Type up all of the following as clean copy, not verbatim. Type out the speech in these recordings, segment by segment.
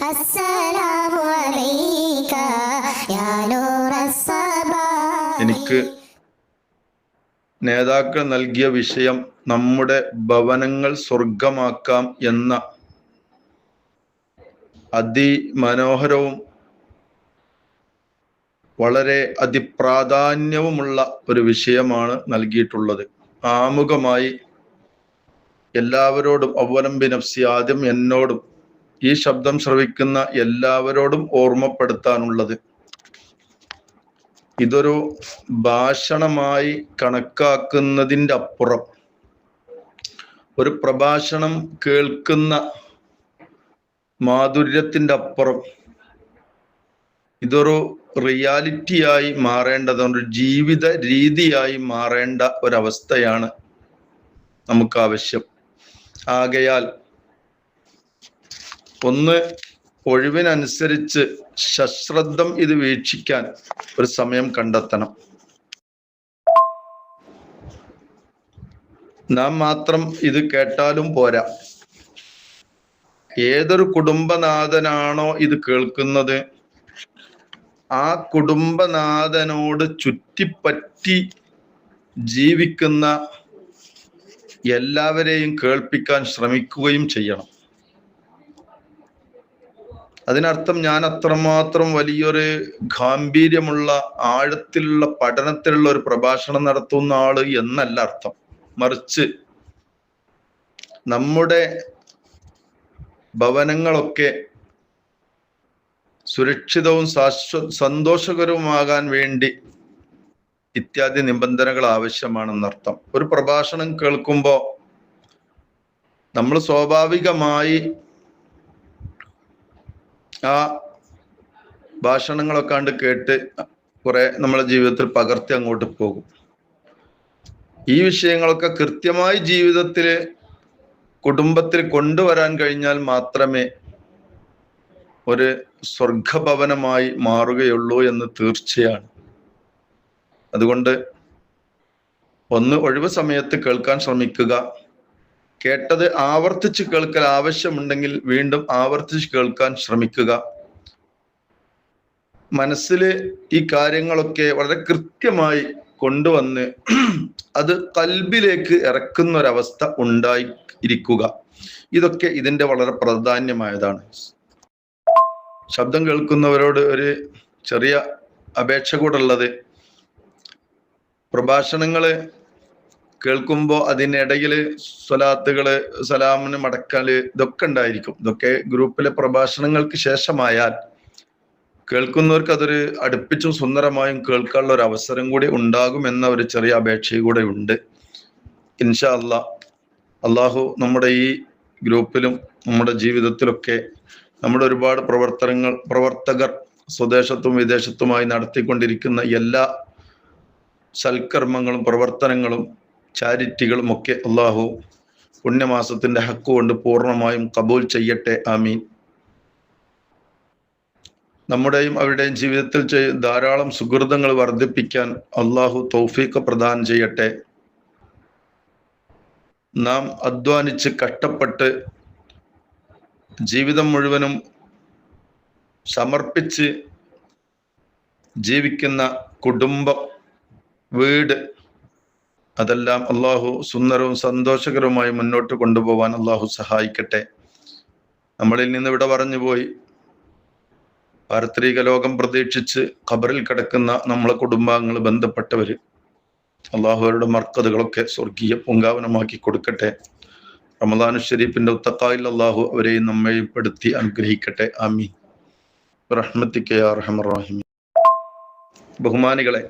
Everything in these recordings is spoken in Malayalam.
അസ്സലാമു അലൈക യാ നൂറസ്സബാ. എനിക്ക് നേതാക്കൾ നൽകിയ വിഷയം നമ്മുടെ ഭവനങ്ങൾ സ്വർഗമാക്കാം എന്ന അതിമനോഹരവും വളരെ അതിപ്രാധാന്യവുമുള്ള ഒരു വിഷയമാണ് നൽകിയിട്ടുള്ളത്. ആമുഖമായി എല്ലാവരോടും അവലംബി നഫ്സി, ആദ്യം എന്നോടും ഈ ശബ്ദം ശ്രവിക്കുന്ന എല്ലാവരോടും ഓർമ്മപ്പെടുത്താനുള്ളത്, ഇതൊരു ഭാഷണമായി കണക്കാക്കുന്നതിൻ്റെ അപ്പുറം, ഒരു പ്രഭാഷണം കേൾക്കുന്ന മാധുര്യത്തിൻ്റെ അപ്പുറം ഇതൊരു റിയാലിറ്റിയായി മാറേണ്ടത്, ഒരു ജീവിത രീതിയായി മാറേണ്ട ഒരവസ്ഥയാണ് നമുക്ക് ആവശ്യം. ആകയാൽ ഒന്ന് ഒഴിവിനനുസരിച്ച് സശ്രദ്ധം ഇത് വീക്ഷിക്കാൻ ഒരു സമയം കണ്ടെത്തണം. നാം മാത്രം ഇത് കേട്ടാലും പോരാ. ഏതൊരു കുടുംബനാഥനാണോ ഇത് കേൾക്കുന്നത്, ആ കുടുംബനാഥനോട് ചുറ്റിപ്പറ്റി ജീവിക്കുന്ന എല്ലാവരെയും കേൾപ്പിക്കാൻ ശ്രമിക്കുകയും ചെയ്യണം. അതിനർത്ഥം ഞാൻ അത്രമാത്രം വലിയൊരു ഗാംഭീര്യമുള്ള ആഴത്തിലുള്ള പഠനത്തിലുള്ള ഒരു പ്രഭാഷണം നടത്തുന്ന ആള് എന്നല്ല അർത്ഥം. മറിച്ച് നമ്മുടെ ഭവനങ്ങളൊക്കെ സുരക്ഷിതവും സന്തോഷകരവുമാകാൻ വേണ്ടി ഇത്യാദി നിബന്ധനകൾ ആവശ്യമാണെന്നർത്ഥം. ഒരു പ്രഭാഷണം കേൾക്കുമ്പോൾ നമ്മൾ സ്വാഭാവികമായി ആ ഭാഷണങ്ങളൊക്കെ കണ്ട് കേട്ട് കുറെ നമ്മളെ ജീവിതത്തിൽ പകർത്തി അങ്ങോട്ട് പോകും. ഈ വിഷയങ്ങളൊക്കെ കൃത്യമായി ജീവിതത്തിൽ കുടുംബത്തിൽ കൊണ്ടുവരാൻ കഴിഞ്ഞാൽ മാത്രമേ ഒരു സ്വർഗഭവനമായി മാറുകയുള്ളൂ എന്ന് തീർച്ചയാണ്. അതുകൊണ്ട് ഒന്ന് ഒഴിവ് സമയത്ത് കേൾക്കാൻ ശ്രമിക്കുക. കേട്ടത് ആവർത്തിച്ച് കേൾക്കൽ ആവശ്യമുണ്ടെങ്കിൽ വീണ്ടും ആവർത്തിച്ച് കേൾക്കാൻ ശ്രമിക്കുക. മനസ്സിൽ ഈ കാര്യങ്ങളൊക്കെ വളരെ കൃത്യമായി കൊണ്ടുവന്ന് അത് കൽബിലേക്ക് ഇറക്കുന്ന ഒരവസ്ഥ ഉണ്ടായിരിക്കുക. ഇതൊക്കെ ഇതിൻ്റെ വളരെ പ്രാധാന്യമായതാണ്. ശബ്ദം കേൾക്കുന്നവരോട് ഒരു ചെറിയ അപേക്ഷ കൂടെ ഉള്ളത്, പ്രഭാഷണങ്ങള് കേൾക്കുമ്പോൾ അതിനിടയിൽ സ്വലാത്തുകള്, സലാമിന് മടക്കല്, ഇതൊക്കെ ഉണ്ടായിരിക്കും. ഇതൊക്കെ ഗ്രൂപ്പിലെ പ്രഭാഷണങ്ങൾക്ക് ശേഷമായാൽ കേൾക്കുന്നവർക്ക് അതൊരു അടുപ്പിച്ചും സുന്ദരമായും കേൾക്കാനുള്ള ഒരു അവസരം കൂടി ഉണ്ടാകുമെന്ന ഒരു ചെറിയ അപേക്ഷയും കൂടെ ഉണ്ട്. ഇൻഷാ അല്ലാ, അള്ളാഹു നമ്മുടെ ഈ ഗ്രൂപ്പിലും നമ്മുടെ ജീവിതത്തിലൊക്കെ നമ്മുടെ ഒരുപാട് പ്രവർത്തകർ സ്വദേശത്തും വിദേശത്തുമായി നടത്തിക്കൊണ്ടിരിക്കുന്ന എല്ലാ സൽക്കർമ്മങ്ങളും പ്രവർത്തനങ്ങളും ചാരിറ്റികളും ഒക്കെ അള്ളാഹു പുണ്യമാസത്തിന്റെ ഹക്ക് കൊണ്ട് പൂർണ്ണമായും കബൂൽ ചെയ്യട്ടെ. ആമീൻ. നമ്മുടെയും അവരുടെയും ജീവിതത്തിൽ ധാരാളം സുഹൃതങ്ങൾ വർദ്ധിപ്പിക്കാൻ അള്ളാഹു തൗഫീഖ് പ്രദാനം ചെയ്യട്ടെ. നാം അധ്വാനിച്ച് കഷ്ടപ്പെട്ട് ജീവിതം മുഴുവനും സമർപ്പിച്ച് ജീവിക്കുന്ന കുടുംബം, വീട്, അതെല്ലാം അള്ളാഹു സുന്ദരവും സന്തോഷകരവുമായി മുന്നോട്ട് കൊണ്ടുപോകാൻ അള്ളാഹു സഹായിക്കട്ടെ. നമ്മളിൽ നിന്ന് ഇവിടെ പറഞ്ഞുപോയി പാരത്രിക ലോകം പ്രതീക്ഷിച്ച് ഖബറിൽ കിടക്കുന്ന നമ്മളെ കുടുംബാംഗങ്ങൾ, ബന്ധപ്പെട്ടവര്, അള്ളാഹു അവരുടെ മർക്കതുകളൊക്കെ സ്വർഗീയ പൂങ്കാവനമാക്കി കൊടുക്കട്ടെ. റമദാനു ഷരീഫിന്റെ ഉത്തഖായിൽ അള്ളാഹു അവരെയും നമ്മയും പെടുത്തി അനുഗ്രഹിക്കട്ടെ. ആമീൻ റഹ്മത്തിക യാ അർഹമർ റഹീമീൻ. ബഹുമാനികളെ,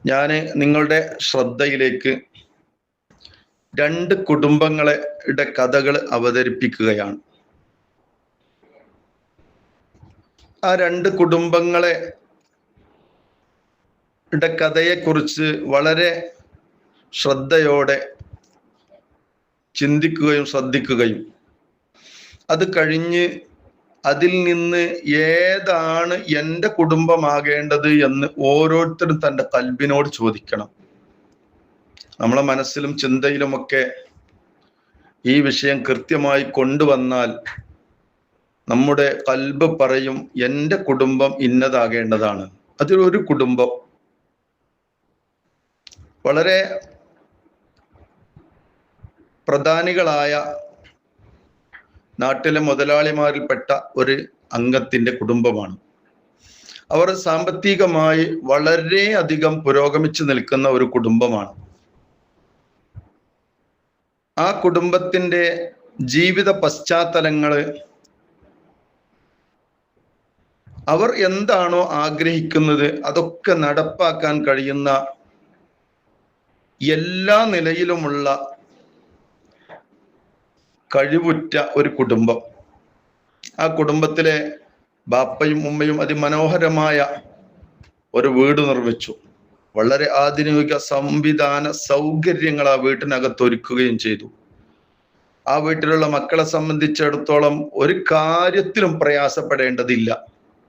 ഞാൻ നിങ്ങളുടെ ശ്രദ്ധയിലേക്ക് രണ്ട് കുടുംബങ്ങളുടെ കഥകൾ അവതരിപ്പിക്കുകയാണ്. ആ രണ്ട് കുടുംബങ്ങളെ കഥയെക്കുറിച്ച് വളരെ ശ്രദ്ധയോടെ ചിന്തിക്കുകയും ശ്രദ്ധിക്കുകയും അത് കഴിഞ്ഞ് അതിൽ നിന്ന് ഏതാണ് എൻ്റെ കുടുംബമാകേണ്ടത് എന്ന് ഓരോരുത്തരും തൻ്റെ കൽബിനോട് ചോദിക്കണം. നമ്മളെ മനസ്സിലും ചിന്തയിലുമൊക്കെ ഈ വിഷയം കൃത്യമായി കൊണ്ടുവന്നാൽ നമ്മുടെ കൽബ് പറയും എൻ്റെ കുടുംബം ഇന്നതാകേണ്ടതാണ്. അതിലൊരു കുടുംബം വളരെ പ്രധാനികളായ നാട്ടിലെ മുതലാളിമാരിൽപ്പെട്ട ഒരു അംഗത്തിൻ്റെ കുടുംബമാണ്. അവർ സാമ്പത്തികമായി വളരെ അധികം പുരോഗമിച്ചു നിൽക്കുന്ന ഒരു കുടുംബമാണ്. ആ കുടുംബത്തിൻ്റെ ജീവിത പശ്ചാത്തലങ്ങള്, അവർ എന്താണോ ആഗ്രഹിക്കുന്നത് അതൊക്കെ നടപ്പാക്കാൻ കഴിയുന്ന എല്ലാ നിലയിലുമുള്ള കഴിവുറ്റ ഒരു കുടുംബം. ആ കുടുംബത്തിലെ ബാപ്പയും ഉമ്മയും അതിമനോഹരമായ ഒരു വീട് നിർമ്മിച്ചു. വളരെ ആധുനിക സംവിധാന സൗകര്യങ്ങൾ ആ വീട്ടിനകത്ത് ഒരുക്കുകയും ചെയ്തു. ആ വീട്ടിലുള്ള മക്കളെ സംബന്ധിച്ചിടത്തോളം ഒരു കാര്യത്തിലും പ്രയാസപ്പെടേണ്ടതില്ല,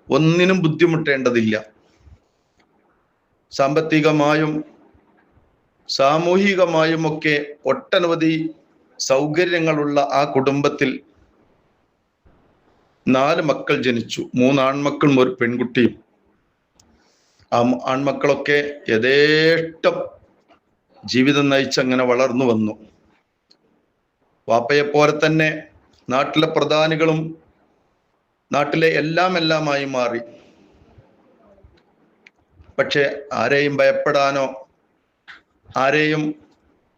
ഒന്നിനും ബുദ്ധിമുട്ടേണ്ടതില്ല. സാമ്പത്തികമായും സാമൂഹികമായും ഒക്കെ ഒട്ടനവധി സൗകര്യങ്ങളുള്ള ആ കുടുംബത്തിൽ 4 മക്കൾ ജനിച്ചു. 3 ആൺമക്കളും ഒരു പെൺകുട്ടിയും. ആ ആൺമക്കളൊക്കെ യഥേഷ്ടം ജീവിതം നയിച്ചങ്ങനെ വളർന്നു വന്നു. വാപ്പയെ പോലെ തന്നെ നാട്ടിലെ പ്രധാനികളും നാട്ടിലെ എല്ലാമായി മാറി. പക്ഷെ ആരെയും ഭയപ്പെടാനോ ആരെയും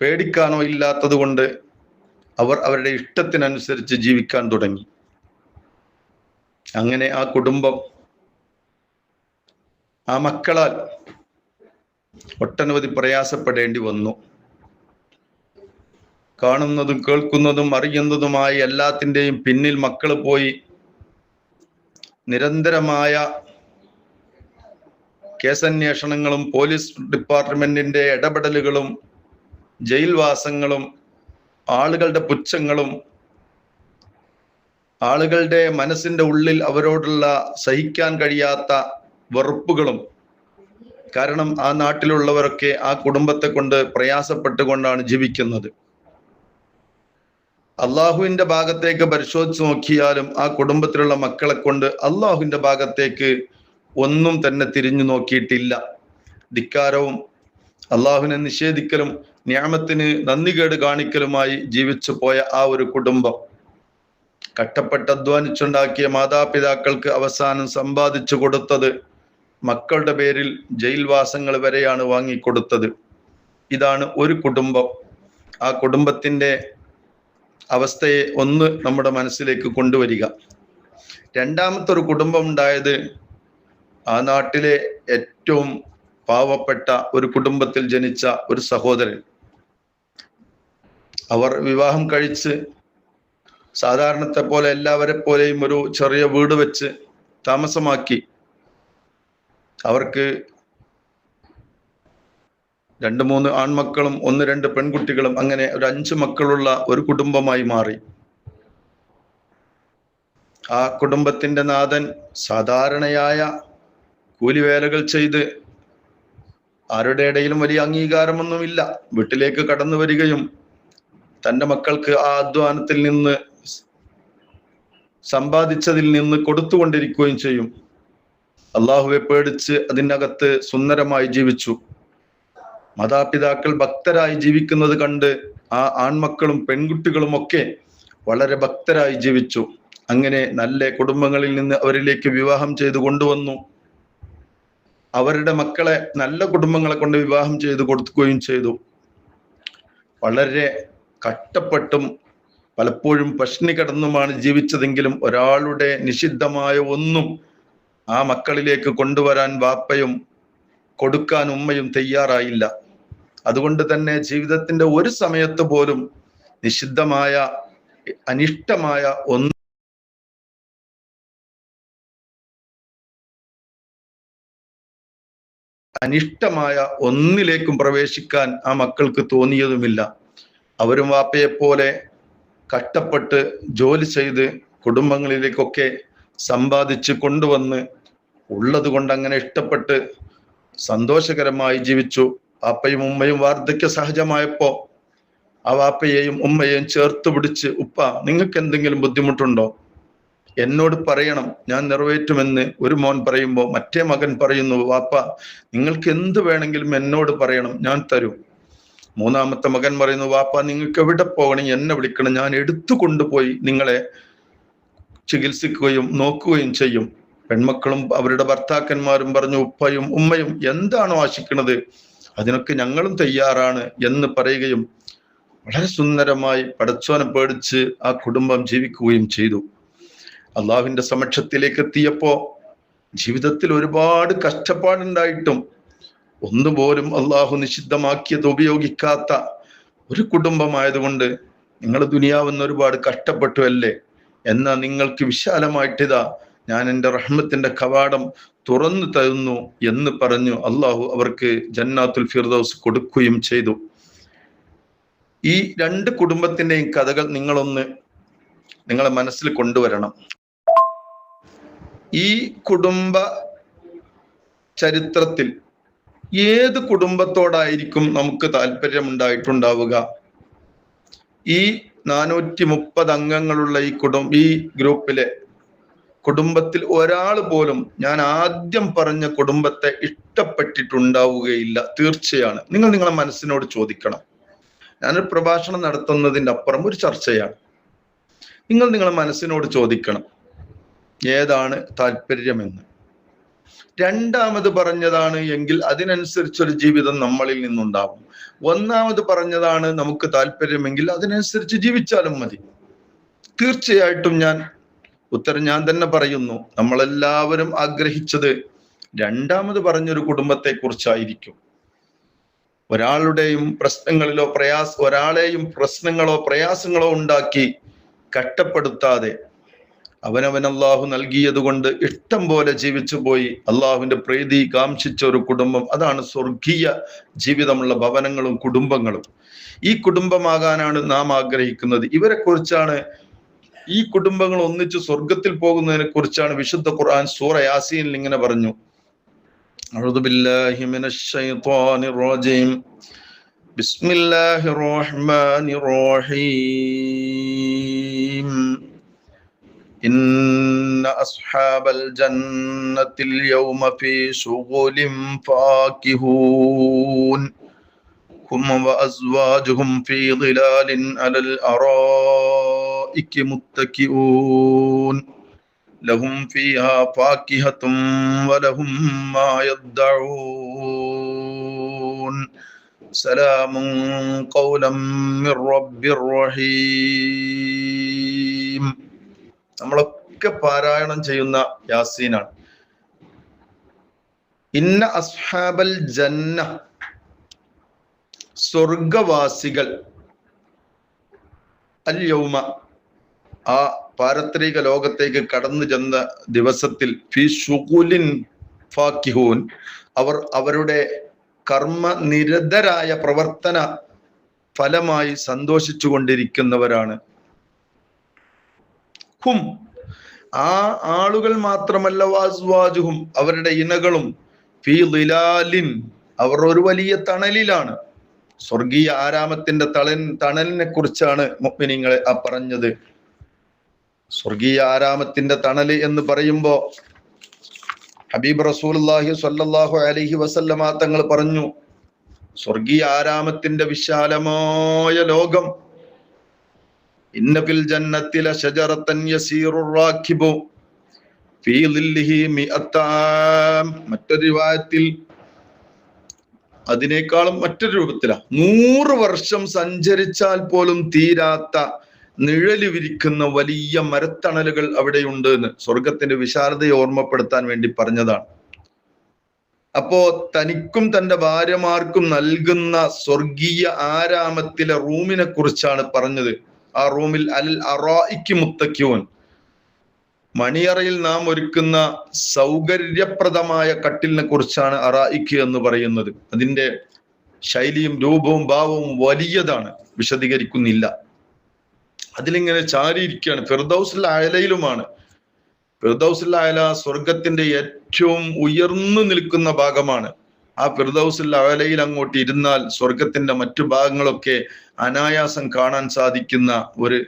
പേടിക്കാനോ ഇല്ലാത്തത് കൊണ്ട് അവർ അവരുടെ ഇഷ്ടത്തിനനുസരിച്ച് ജീവിക്കാൻ തുടങ്ങി. അങ്ങനെ ആ കുടുംബം ആ മക്കളാൽ ഒട്ടനവധി പ്രയാസപ്പെടേണ്ടി വന്നു. കാണുന്നതും കേൾക്കുന്നതും അറിയുന്നതുമായ എല്ലാത്തിൻ്റെയും പിന്നിൽ മക്കൾ പോയി നിരന്തരമായ കേസന്വേഷണങ്ങളും പോലീസ് ഡിപ്പാർട്ട്മെന്റിന്റെ ഇടപെടലുകളും ജയിൽവാസങ്ങളും ആളുകളുടെ പുച്ഛങ്ങളും ആളുകളുടെ മനസ്സിന്റെ ഉള്ളിൽ അവരോടുള്ള സഹിക്കാൻ കഴിയാത്ത വെറുപ്പുകളും. കാരണം ആ നാട്ടിലുള്ളവരൊക്കെ ആ കുടുംബത്തെ കൊണ്ട് പ്രയാസപ്പെട്ടുകൊണ്ടാണ് ജീവിക്കുന്നത്. അള്ളാഹുവിന്റെ ഭാഗത്തേക്ക് പരിശോധിച്ച് നോക്കിയാലും ആ കുടുംബത്തിലുള്ള മക്കളെ കൊണ്ട് അള്ളാഹുവിന്റെ ഭാഗത്തേക്ക് ഒന്നും തന്നെ തിരിഞ്ഞു നോക്കിയിട്ടില്ല. ധിക്കാരവും അള്ളാഹുവിനെ നിഷേധിക്കലും നിഅമത്തിന് നന്ദികേട് കാണിക്കലുമായി ജീവിച്ചു പോയ ആ ഒരു കുടുംബം, കഷ്ടപ്പെട്ട് അധ്വാനിച്ചുണ്ടാക്കിയ മാതാപിതാക്കൾക്ക് അവസാനം സമ്പാദിച്ചു കൊടുത്തത് മക്കളുടെ പേരിൽ ജയിൽവാസങ്ങൾ വരെയാണ് വാങ്ങിക്കൊടുത്തത്. ഇതാണ് ഒരു കുടുംബം. ആ കുടുംബത്തിൻ്റെ അവസ്ഥയെ ഒന്ന് നമ്മുടെ മനസ്സിലേക്ക് കൊണ്ടുവരിക. രണ്ടാമത്തെ ഒരു കുടുംബം ഉണ്ടായത് ആ നാട്ടിലെ ഏറ്റവും പാവപ്പെട്ട ഒരു കുടുംബത്തിൽ ജനിച്ച ഒരു സഹോദരൻ. അവർ വിവാഹം കഴിച്ച് സാധാരണത്തെ പോലെ എല്ലാവരെ പോലെയും ഒരു ചെറിയ വീട് വെച്ച് താമസമാക്കി. അവർക്ക് 2-3 ആൺമക്കളും 1-2 പെൺകുട്ടികളും, അങ്ങനെ ഒരു 5 മക്കളുള്ള ഒരു കുടുംബമായി മാറി. ആ കുടുംബത്തിന്റെ നാഥൻ സാധാരണയായ കൂലിവേലകൾ ചെയ്ത് ആരുടെ ഇടയിലും വലിയ അംഗീകാരമൊന്നുമില്ല. വീട്ടിലേക്ക് കടന്നു വരികയും തൻ്റെ മക്കൾക്ക് ആ അധ്വാനത്തിൽ നിന്ന് സമ്പാദിച്ചതിൽ നിന്ന് കൊടുത്തുകൊണ്ടിരിക്കുകയും ചെയ്യും. അള്ളാഹുവെ പേടിച്ച് അതിനകത്ത് സുന്ദരമായി ജീവിച്ചു. മാതാപിതാക്കൾ ഭക്തരായി ജീവിക്കുന്നത് കണ്ട് ആ ആൺമക്കളും പെൺകുട്ടികളും ഒക്കെ വളരെ ഭക്തരായി ജീവിച്ചു. അങ്ങനെ നല്ല കുടുംബങ്ങളിൽ നിന്ന് അവരിലേക്ക് വിവാഹം ചെയ്തു കൊണ്ടുവന്നു. അവരുടെ മക്കളെ നല്ല കുടുംബങ്ങളെ കൊണ്ട് വിവാഹം ചെയ്തു കൊടുക്കുകയും ചെയ്തു. വളരെ കഷ്ടപ്പെട്ടും പലപ്പോഴും പഷ്ണി കിടന്നുമാണ് ജീവിച്ചതെങ്കിലും ഒരാളുടെ നിഷിദ്ധമായ ഒന്നും ആ മക്കളിലേക്ക് കൊണ്ടുവരാൻ വാപ്പയും കൊടുക്കാൻ ഉമ്മയും തയ്യാറായില്ല. അതുകൊണ്ട് തന്നെ ജീവിതത്തിന്റെ ഒരു സമയത്ത് പോലും നിഷിദ്ധമായ അനിഷ്ടമായ ഒന്നിലേക്കും പ്രവേശിക്കാൻ ആ മക്കൾക്ക് തോന്നിയതുമില്ല. അവരും വാപ്പയെപ്പോലെ കഷ്ടപ്പെട്ട് ജോലി ചെയ്ത് കുടുംബങ്ങളിലേക്കൊക്കെ സമ്പാദിച്ച് കൊണ്ടുവന്ന് ഉള്ളത് കൊണ്ട് അങ്ങനെ ഇഷ്ടപ്പെട്ട് സന്തോഷകരമായി ജീവിച്ചു. വാപ്പയും ഉമ്മയും വാർദ്ധക്യ സഹജമായപ്പോ ആ വാപ്പയെയും ഉമ്മയെയും ചേർത്ത് പിടിച്ച്, ഉപ്പ നിങ്ങൾക്ക് എന്തെങ്കിലും ബുദ്ധിമുട്ടുണ്ടോ? എന്നോട് പറയണം, ഞാൻ നിറവേറ്റുമെന്ന് ഒരു മോൻ പറയുമ്പോൾ മറ്റേ മകൻ പറയുന്നു, വാപ്പ നിങ്ങൾക്ക് എന്ത് വേണമെങ്കിലും എന്നോട് പറയണം, ഞാൻ തരും. മൂന്നാമത്തെ മകൻ പറയുന്നു, വാപ്പ നിങ്ങൾക്ക് എവിടെ പോകണം എന്നെ വിളിക്കണം, ഞാൻ എടുത്തു കൊണ്ടുപോയി നിങ്ങളെ ചികിത്സിക്കുകയും നോക്കുകയും ചെയ്യും. പെൺമക്കളും അവരുടെ ഭർത്താക്കന്മാരും പറഞ്ഞു, ഉപ്പയും ഉമ്മയും എന്താണോ ആശിക്കുന്നത് അതിനൊക്കെ ഞങ്ങളും തയ്യാറാണ് എന്ന് പറയുകയും വളരെ സുന്ദരമായി പടച്ചോനെ പേടിച്ച് ആ കുടുംബം ജീവിക്കുകയും ചെയ്തു. അള്ളാഹുവിന്റെ സമക്ഷത്തിലേക്ക് എത്തിയപ്പോ ജീവിതത്തിൽ ഒരുപാട് കഷ്ടപ്പാടുണ്ടായിട്ടും ഒന്നുപോലും അള്ളാഹു നിഷിദ്ധമാക്കിയത് ഉപയോഗിക്കാത്ത ഒരു കുടുംബമായതുകൊണ്ട് നിങ്ങൾ ദുനിയാവെന്ന് ഒരുപാട് കഷ്ടപ്പെട്ടു അല്ലേ, എന്നാ നിങ്ങൾക്ക് വിശാലമായിട്ടിതാ ഞാൻ എൻ്റെ റഹ്മത്തിന്റെ കവാടം തുറന്നു തരുന്നു എന്ന് പറഞ്ഞു അള്ളാഹു അവർക്ക് ജന്നാത്തുൽ ഫിർദൗസ് കൊടുക്കുകയും ചെയ്തു. ഈ രണ്ട് കുടുംബത്തിന്റെയും കഥകൾ നിങ്ങളെ മനസ്സിൽ കൊണ്ടുവരണം. ഈ കുടുംബ ചരിത്രത്തിൽ ഏത് കുടുംബത്തോടായിരിക്കും നമുക്ക് താല്പര്യമുണ്ടായിട്ടുണ്ടാവുക? ഈ 430 അംഗങ്ങളുള്ള ഈ ഗ്രൂപ്പിലെ കുടുംബത്തിൽ ഒരാൾ പോലും ഞാൻ ആദ്യം പറഞ്ഞ കുടുംബത്തെ ഇഷ്ടപ്പെട്ടിട്ടുണ്ടാവുകയില്ല, തീർച്ചയാണ്. നിങ്ങളെ മനസ്സിനോട് ചോദിക്കണം. ഞാനൊരു പ്രഭാഷണം നടത്തുന്നതിൻ്റെ അപ്പുറം ഒരു ചർച്ചയാണ്. നിങ്ങളെ മനസ്സിനോട് ചോദിക്കണം ഏതാണ് താല്പര്യമെന്ന്. രണ്ടാമത് പറഞ്ഞതാണ് എങ്കിൽ അതിനനുസരിച്ചൊരു ജീവിതം നമ്മളിൽ നിന്നുണ്ടാവും. ഒന്നാമത് പറഞ്ഞതാണ് നമുക്ക് താല്പര്യമെങ്കിൽ അതിനനുസരിച്ച് ജീവിച്ചാലും മതി. തീർച്ചയായിട്ടും ഉത്തരം ഞാൻ തന്നെ പറയുന്നു. നമ്മളെല്ലാവരും ആഗ്രഹിച്ചത് രണ്ടാമത് പറഞ്ഞൊരു കുടുംബത്തെ കുറിച്ചായിരിക്കും. ഒരാളെയും പ്രശ്നങ്ങളോ പ്രയാസങ്ങളോ ഉണ്ടാക്കി കഷ്ടപ്പെടുത്താതെ അവനവൻ അള്ളാഹു നൽകിയത് കൊണ്ട് ഇഷ്ടം പോലെ ജീവിച്ചു പോയി അള്ളാഹുവിന്റെ പ്രീതി കാംക്ഷിച്ച ഒരു കുടുംബം, അതാണ് സ്വർഗീയ ജീവിതമുള്ള ഭവനങ്ങളും കുടുംബങ്ങളും. ഈ കുടുംബമാകാനാണ് നാം ആഗ്രഹിക്കുന്നത്. ഇവരെ കുറിച്ചാണ്, ഈ കുടുംബങ്ങൾ ഒന്നിച്ച് സ്വർഗത്തിൽ പോകുന്നതിനെ കുറിച്ചാണ് വിശുദ്ധ ഖുർആൻ സൂറ യാസീനിൽ ഇങ്ങനെ പറഞ്ഞു. അഊദു ബില്ലാഹി മിനശ് ശൈത്വാനിർ റജീം. ബിസ്മില്ലാഹിർ റഹ്മാനിർ റഹീം. ഇന്ന അസ്ഹാബൽ ജന്നത്തിൽ യൗമ ഫീ ശുഗുലിൻ ഫാകിഹൂൻ ഹും വഅസ്വാജുഹും ഫീ ളിലാലിൻ അലൽ അറാഇകി മുത്തകിഊൻ ലഹും ഫീഹാ ഫാകിഹത്തും വലഹും മാ യദ്ദഊൻ സലാമുൻ ഖൗലൻ മിർ റബ്ബിർ റഹീം. നമ്മളൊക്കെ പാരായണം ചെയ്യുന്ന യാസീനാണ്. ഇന്ന അസ്ഹാബൽ ജന്ന, സ്വർഗവാസികൾ, അൽ യൗമ, ആ പാരത്രിക ലോകത്തേക്ക് കടന്നു ചെന്ന ദിവസത്തിൽ, ഫീ ശുഗുലിൻ ഫാകിഹൂൻ, അവർ അവരുടെ കർമ്മ നിരതരായ പ്രവർത്തന ഫലമായി സന്തോഷിച്ചു കൊണ്ടിരിക്കുന്നവരാണ്. ഹും, ആ ആളുകൾ മാത്രമല്ല, വാസ്വാജുഹും, അവരുടെ ഇണകളും, ഫീ ളിലാലിൻ, അവർ ഒരു വലിയ തണലിലാണ്. സ്വർഗീയ ആരാമത്തിന്റെ തണലിനെ കുറിച്ചാണ് മുഅ്മിനീങ്ങളെ പറഞ്ഞത്. സ്വർഗീയ ആരാമത്തിന്റെ തണല് എന്ന് പറയുമ്പോ ഹബീബ് റസൂലുള്ളാഹി സ്വല്ലല്ലാഹു അലൈഹി വസല്ലമ തങ്ങൾ പറഞ്ഞു, സ്വർഗീയ ആരാമത്തിന്റെ വിശാലമായ ലോകം, ഇന്ന ഫിൽ ജന്നത്തി ലശജറതൻ യസീറുർ റാകിബു ഫീ ളില്ലിഹി മിഅത്താം. മറ്റൊരു റിവായത്തിൽ അതിനേക്കാളും മറ്റൊരു രൂപത്തിലാ, 100 വർഷം സഞ്ചരിച്ചാൽ പോലും തീരാത്ത നിഴല് വിരിക്കുന്ന വലിയ മരത്തണലുകൾ അവിടെയുണ്ട് എന്ന് സ്വർഗത്തിന്റെ വിശാലതയെ ഓർമ്മപ്പെടുത്താൻ വേണ്ടി പറഞ്ഞതാണ്. അപ്പോ തനിക്കും തന്റെ ഭാര്യമാർക്കും നൽകുന്ന സ്വർഗീയ ആരാമത്തിലെ റൂമിനെ കുറിച്ചാണ് പറഞ്ഞത്. ആ റൂമിൽ അൽ അറാഇകി മുത്തക്കിഊൻ, മണിയറയിൽ നാം ഒരുക്കുന്ന സൗകര്യപ്രദമായ കട്ടിലിനെ കുറിച്ചാണ് അറായിക്ക് എന്ന് പറയുന്നത്. അതിന്റെ ശൈലിയും രൂപവും ഭാവവും വലിയതാണ്, വിശദീകരിക്കുന്നില്ല. അതിലിങ്ങനെ ചാരിയിരിക്കുകയാണ്. ഫിർദൗസുൽ അഅലയിലുമാണ്. ഫിർദൗസുൽ അഅല സ്വർഗത്തിന്റെ ഏറ്റവും ഉയർന്നു നിൽക്കുന്ന ഭാഗമാണ്. ആ ഫിർദൗസുൽ അഅലയിൽ അങ്ങോട്ട് ഇരുന്നാൽ സ്വർഗത്തിന്റെ മറ്റു ഭാഗങ്ങളൊക്കെ അനായാസം കാണാൻ സാധിക്കുന്ന ഒരു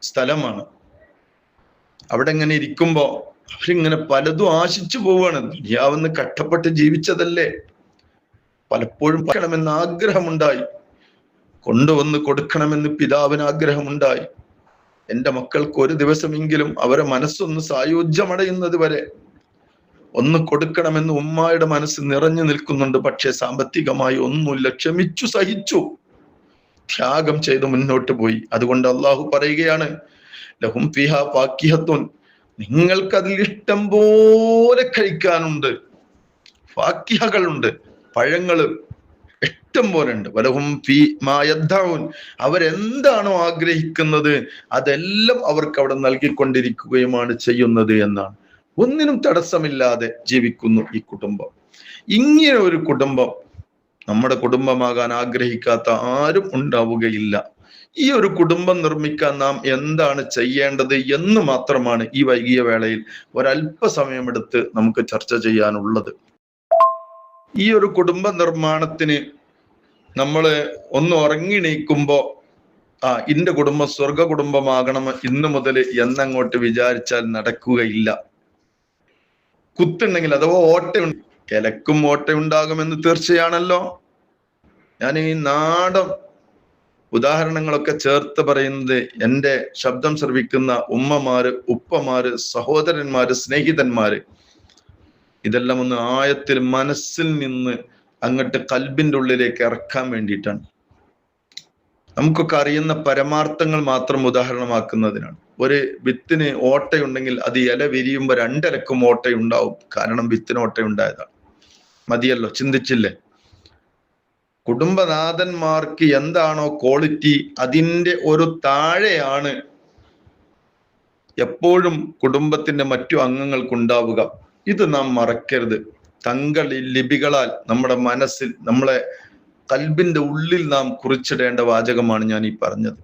സ്ഥലമാണ്. അവിടെ ഇങ്ങനെ ഇരിക്കുമ്പോ അവരിങ്ങനെ പലതും ആശിച്ചു പോവാണ്. ദുനിയാവെന്ന് കഷ്ടപ്പെട്ട് ജീവിച്ചതല്ലേ, പലപ്പോഴും പഠിക്കണമെന്ന് ആഗ്രഹമുണ്ടായി, കൊണ്ടുവന്ന് കൊടുക്കണമെന്ന് പിതാവിന് ആഗ്രഹമുണ്ടായി. എൻ്റെ മക്കൾക്ക് ഒരു ദിവസമെങ്കിലും അവരെ മനസ്സൊന്ന് സായുജ്യമടയുന്നത് വരെ ഒന്ന് കൊടുക്കണമെന്ന് ഉമ്മായുടെ മനസ്സ് നിറഞ്ഞു നിൽക്കുന്നുണ്ട്. പക്ഷെ സാമ്പത്തികമായി ഒന്നുമില്ല. ക്ഷമിച്ചു, സഹിച്ചു, ത്യാഗം ചെയ്ത് മുന്നോട്ട് പോയി. അതുകൊണ്ട് അള്ളാഹു പറയുകയാണ്, ലഹും ഫിഹാ ഫാക്കിഹത്തുൻ, നിങ്ങൾക്കതിൽ ഇഷ്ടം പോലെ കഴിക്കാനുണ്ട്, ഫാക്കിഹകളുണ്ട്, പഴങ്ങള് ഇഷ്ടം പോലെ ഉണ്ട്. വലഹും ഫീ മാ യദ്ദഊൻ, അവരെന്താണോ ആഗ്രഹിക്കുന്നത് അതെല്ലാം അവർക്ക് അവിടെ നൽകിക്കൊണ്ടിരിക്കുകയുമാണ് ചെയ്യുന്നത് എന്നാണ്. ഒന്നിനും തടസ്സമില്ലാതെ ജീവിക്കുന്നു ഈ കുടുംബം. ഇങ്ങനെ ഒരു കുടുംബം നമ്മുടെ കുടുംബമാകാൻ ആഗ്രഹിക്കാത്ത ആരും ഉണ്ടാവുകയില്ല. ഈ ഒരു കുടുംബം നിർമ്മിക്കാൻ നാം എന്താണ് ചെയ്യേണ്ടത് എന്ന് മാത്രമാണ് ഈ വൈകിയ വേളയിൽ ഒരല്പസമയമെടുത്ത് നമുക്ക് ചർച്ച ചെയ്യാനുള്ളത്. ഈ ഒരു കുടുംബ നിർമ്മാണത്തിന് നമ്മൾ ഒന്ന് ഉറങ്ങിണീക്കുമ്പോ ഇന്റെ കുടുംബം സ്വർഗ കുടുംബമാകണം ഇന്നു മുതൽ എന്നങ്ങോട്ട് വിചാരിച്ചാൽ നടക്കുകയില്ല. കുത്തുണ്ടെങ്കിൽ അഥവാ ഓട്ടയുണ്ട്, കിലക്കും ഓട്ടയുണ്ടാകുമെന്ന് തീർച്ചയാണല്ലോ. ഞാൻ ഈ നാടൻ ഉദാഹരണങ്ങളൊക്കെ ചേർത്ത് പറയുന്നത് എൻ്റെ ശബ്ദം ശ്രവിക്കുന്ന ഉമ്മമാര്, ഉപ്പമാര്, സഹോദരന്മാര്, സ്നേഹിതന്മാര്, ഇതെല്ലാം ഒന്ന് ആയത്തിൽ മനസ്സിൽ നിന്ന് അങ്ങോട്ട് കൽബിൻ്റെ ഉള്ളിലേക്ക് ഇറക്കാൻ വേണ്ടിയിട്ടാണ്. നമുക്കൊക്കെ അറിയുന്ന പരമാർത്ഥങ്ങൾ മാത്രം ഉദാഹരണമാക്കുന്നതിനാണ്. ഒരു വിത്തിന് ഓട്ടയുണ്ടെങ്കിൽ അത് ഇല വിരിയുമ്പോൾ രണ്ടിലക്കും ഓട്ടയുണ്ടാവും, കാരണം വിത്തിന് ഓട്ടയുണ്ടായതാണ്. മതിയല്ലോ, ചിന്തിച്ചില്ലേ? കുടുംബനാഥന്മാർക്ക് എന്താണോ ക്വാളിറ്റി അതിൻ്റെ ഒരു താഴെയാണ് എപ്പോഴും കുടുംബത്തിന്റെ മറ്റു അംഗങ്ങൾക്കുണ്ടാവുക. ഇത് നാം മറക്കരുത്. തങ്കളി ലിപികളാൽ നമ്മുടെ മനസ്സിൽ, നമ്മളെ കൽബിന്റെ ഉള്ളിൽ നാം കുറിച്ചിടേണ്ട വാചകമാണ് ഞാൻ ഈ പറഞ്ഞത്.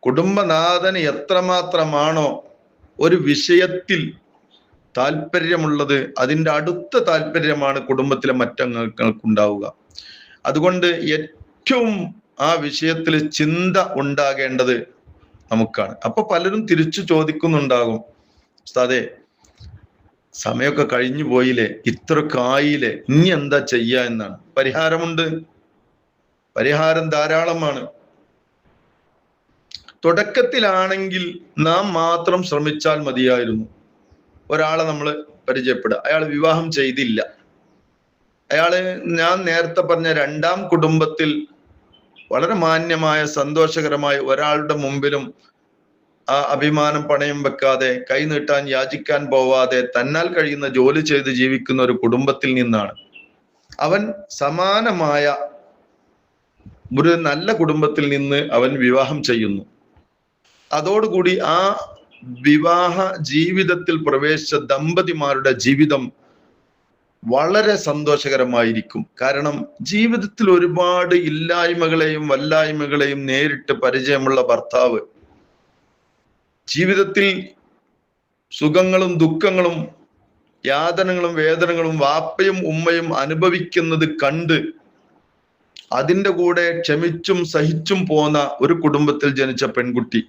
കുടുംബനാഥന് എത്രമാത്രമാണോ ഒരു വിഷയത്തിൽ താല്പര്യമുള്ളത് അതിൻ്റെ അടുത്ത താല്പര്യമാണ് കുടുംബത്തിലെ മറ്റംഗങ്ങൾക്കുണ്ടാവുക. അതുകൊണ്ട് ഏറ്റവും ആ വിഷയത്തിൽ ചിന്ത ഉണ്ടാകേണ്ടത് നമുക്കാണ്. അപ്പൊ പലരും തിരിച്ചു ചോദിക്കുന്നുണ്ടാകും, ഉസ്താദേ സമയമൊക്കെ കഴിഞ്ഞു പോയില്ലേ, ഇത്രയൊക്കെ ആയില്ലേ, ഇനി എന്താ ചെയ്യുക എന്നാണ്. പരിഹാരമുണ്ട്, പരിഹാരം ധാരാളമാണ്. തുടക്കത്തിലാണെങ്കിൽ നാം മാത്രം ശ്രമിച്ചാൽ മതിയായിരുന്നു. ഒരാളെ നമ്മൾ പരിചയപ്പെടുക, അയാൾ വിവാഹം ചെയ്തില്ല, അയാള് ഞാൻ നേരത്തെ പറഞ്ഞ രണ്ടാം കുടുംബത്തിൽ വളരെ മാന്യമായ സന്തോഷകരമായ ഒരാളുടെ മുമ്പിലും ആ അഭിമാനം പണയം വെക്കാതെ, കൈനീട്ടാൻ യാചിക്കാൻ പോവാതെ തന്നാൽ കഴിയുന്ന ജോലി ചെയ്ത് ജീവിക്കുന്ന ഒരു കുടുംബത്തിൽ നിന്നാണ് അവൻ സമാനമായ ഒരു നല്ല കുടുംബത്തിൽ നിന്ന് അവൻ വിവാഹം ചെയ്യുന്നു. അതോടുകൂടി ആ വിവാഹ ജീവിതത്തിൽ പ്രവേശിച്ച ദമ്പതിമാരുടെ ജീവിതം വളരെ സന്തോഷകരമായിരിക്കും. കാരണം ജീവിതത്തിൽ ഒരുപാട് ഇല്ലായ്മകളെയും വല്ലായ്മകളെയും നേരിട്ട് പരിചയമുള്ള ഭർത്താവ് ജീവിതത്തിൽ സുഖങ്ങളും ദുഃഖങ്ങളും യാതനകളും വേദനകളും വാപ്പയും ഉമ്മയും അനുഭവിക്കുന്നത് കണ്ട് അതിൻ്റെ കൂടെ ക്ഷമിച്ചും സഹിച്ചും പോന്ന ഒരു കുടുംബത്തിൽ ജനിച്ച പെൺകുട്ടി.